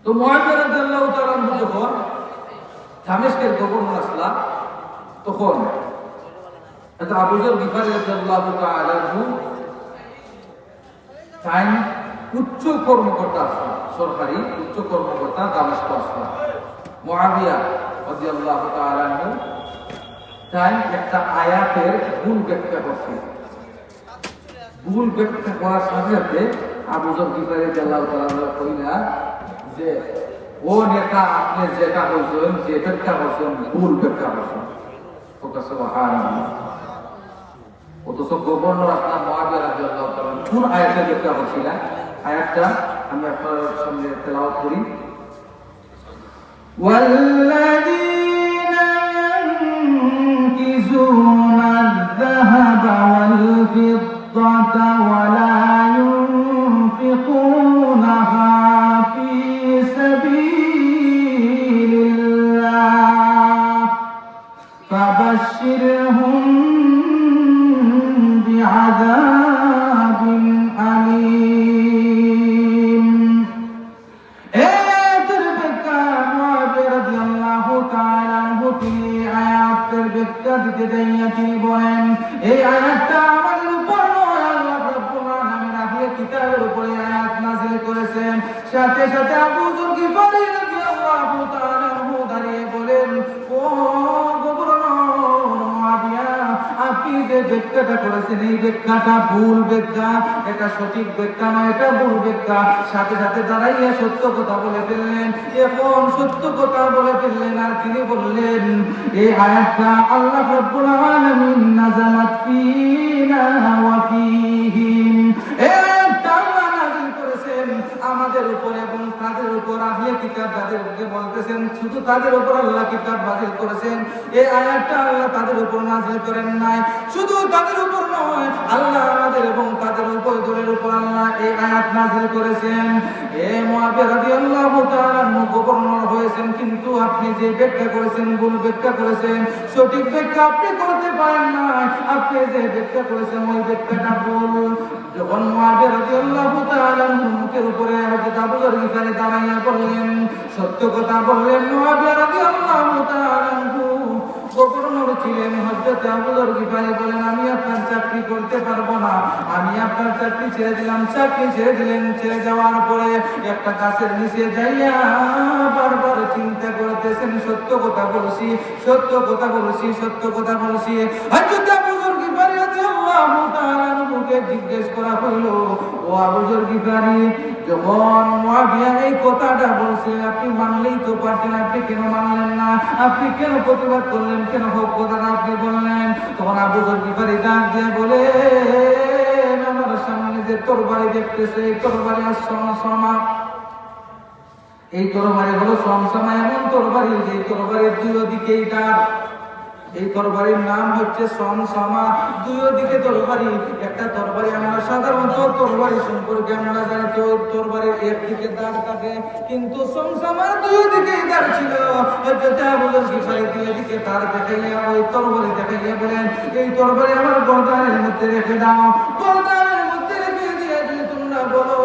তো মুআবিয়া রাদিয়াল্লাহু তাআলা আনহু যখন দামেস্কের গভর্নর আসলা, তখন আবু যর গিফারী রাদিয়াল্লাহু তাআলা আনহু তাই উচ্চ কর্মকর্তা আসলা, সরকারি উচ্চ কর্মকর্তা দামেস্ক আসলা। মুআবিয়া রাদিয়াল্লাহু তাআলা আনহু তাই একটা আয়াতের ভুল ব্যাখ্যা করছে। ভুল ব্যাখ্যা করার সাথে সাথে আবু যর গিফারী রাদিয়াল্লাহু তাআলা কইলা যে ও নেতা আপনি যেটা বলছেন যে ব্যাখ্যা বলছেন ভুল ব্যাখ্যা বলছেন অথচ গভর্নর আপনার মুআবিয়া রাদিয়াল্লাহু তাআলা কোন আয়াতের ব্যাখ্যা বলছিলেন? আয়াতটা আমি আপনার সামনে তেলাওয়াত করি। والذين ينكزون الذهب والفضة ولا ينفقونها في سبيل الله فبشرهم بعذاب أليم. এই আয়াতটা আমাদের উপর নয়, আল্লাহ রাব্বুল আলামিন আহলে কিতাবের উপরে আয়াত নাযিল করেছেন। সাথে সাথে আবু যর গিফারী রাদিয়াল্লাহু তাআলা দাঁড়িয়ে বলেন, ও গভর্নর মুআবিয়া, আপনি যে ব্যাখ্যাটা করেছেন এই ব্যাখ্যাটা ভুল ব্যাখ্যা, এটা সঠিক ব্যাখ্যা নয়, এটা ভুল ব্যাখ্যা। সাথে সাথে দাঁড়াইয়া সত্য কথা বলে ফেললেন। এখন সত্য কথা বলে ফেললেন আর তিনি বললেন, এই আয়াতটা আল্লাহ রাব্বুল আলামিন নাযালাত ফীনা ওয়া ফীহিম, এই আয়াতটা আল্লাহ নাযিল করেছেন আমাদের উপর এবং তাদের উপর। আহলে কিতাব যাদেরকে বলতেছেন শুধু তাদের উপর আল্লাহ কিতাব নাযিল করেছেন, এই আয়াতটা আল্লাহ তাদের উপর নাযিল করেন নাই। শুধু তাদের উপর নয়, আল্লাহ আমাদের এবং তাদের উভয় দলের উপর আল্লাহ এই আয়াত নাযিল করেছেন। এ মুআবিয়া রাদিয়াল্লাহু তাআলা গভর্নর হয়েছেন, কিন্তু আপনি যে ব্যাখ্যা করেছেন ভুল ব্যাখ্যা করেছেন, সঠিক ব্যাখ্যা আপনি করতে পারেন না। আপনি যে ব্যাখ্যা করেছেন ওই ব্যাখ্যাটা ভুল। যখন মুআবিয়া রাদিয়াল্লাহু তাআলা মুখের উপরে হযরত আবু যর গিফারী দাঁড়াইয়া বললেন, সত্য কথা বললেন, মুআবিয়া রাদিয়াল্লাহু তাআলা গভর্নর ছিলেন। হযরত আবু যর গিফারী বলেন, আমি আপনার চাকরি করতে পারবো না, আমি আপনার চাকরি ছেড়ে দিলাম। চাকরি ছেড়ে দিলেন। ছেড়ে যাওয়ার পরে একটা গাছের নিচে যাইয়া বারবার চিন্তা করতেছেন, সত্য কথা বলছি, সত্য কথা বলছি, সত্য কথা বলছি। হযরত আবু যর গিফারী রাদিয়াল্লাহু তাআলা মুখে জিজ্ঞেস করা হলো, ও আবু যর গিফারী, যখন মুআবিয়া এই কথাটা বলছে আপনি মানলেই তো পারতেন, আপনি কেন মানলেন না? আপনি কেন প্রতিবাদ করলেন? কেন হক কথাটা আপনি বললেন? তখন আবু যর গিফারী ডাক দিয়ে বলে, আমার সামনে যে তরবারি দেখতেছে এই তরবারি আর সমসমা, এই তরবারি হলো সমসমা এমন তরবারি যে তরবারির দুই দিকেই ডাক। এই তরবারির নাম হচ্ছে সমসমা, দুই দিকে তরবারি। একটা তরবারি আমরা সাধারণত তরবারি সম্পর্কে আমরা জানি তো তরবারির একদিকে দাঁড় থাকে, কিন্তু সমসমার দুই দিকেই দাঁড় ছিল। হযরত আবু যর গিফারী দুই দিকে দাঁড় দেখাইয়া ওই তরবারি দেখাইয়া বলেন, এই তরবারি আমার গর্দানের মধ্যে রেখে দাও। গর্দানের মধ্যে রেখে দিয়ে যদি তোমরা বলো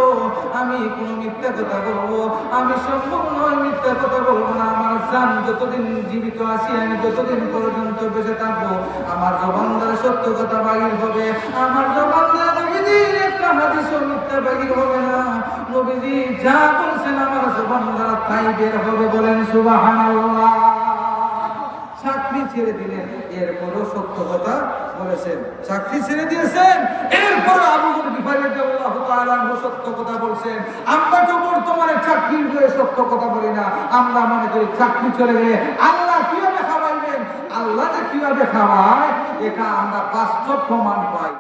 আমি কোনো মিথ্যা কথা বলবো, আমি সম্ভব নয় মিথ্যা কথা বলবো না। আমার জান যতদিন জীবিত আছি, আমি যতদিন পর্যন্ত বেঁচে থাকবো, আমার জবান দ্বারা সত্য কথা বাহির হবে। আমার জবান দ্বারা নবীজির একটা হাদিসও মিথ্যা বাহির হবে না। নবীজি যা বলছেন আমার জবান দ্বারা তাই বের হবে। বলেন সুবহানাল্লাহ। চাকরি ছেড়ে দিলেন, এরপরও সত্য কথা বলেছেন। চাকরি ছেড়ে দিয়েছেন, এরপর আবু যর গিফারী রাদিয়াল্লাহু তাআলা সত্য কথা বলছেন। আমরা তো বর্তমানে চাকরির হয়ে সত্য কথা বলি না। আমরা মনে করি চাকরি চলে গেলে আল্লাহ কিভাবে খাওয়াইবেন, আল্লাহ যে কিভাবে খাওয়ায় এটা আমরা বাস্তব প্রমাণ পাই।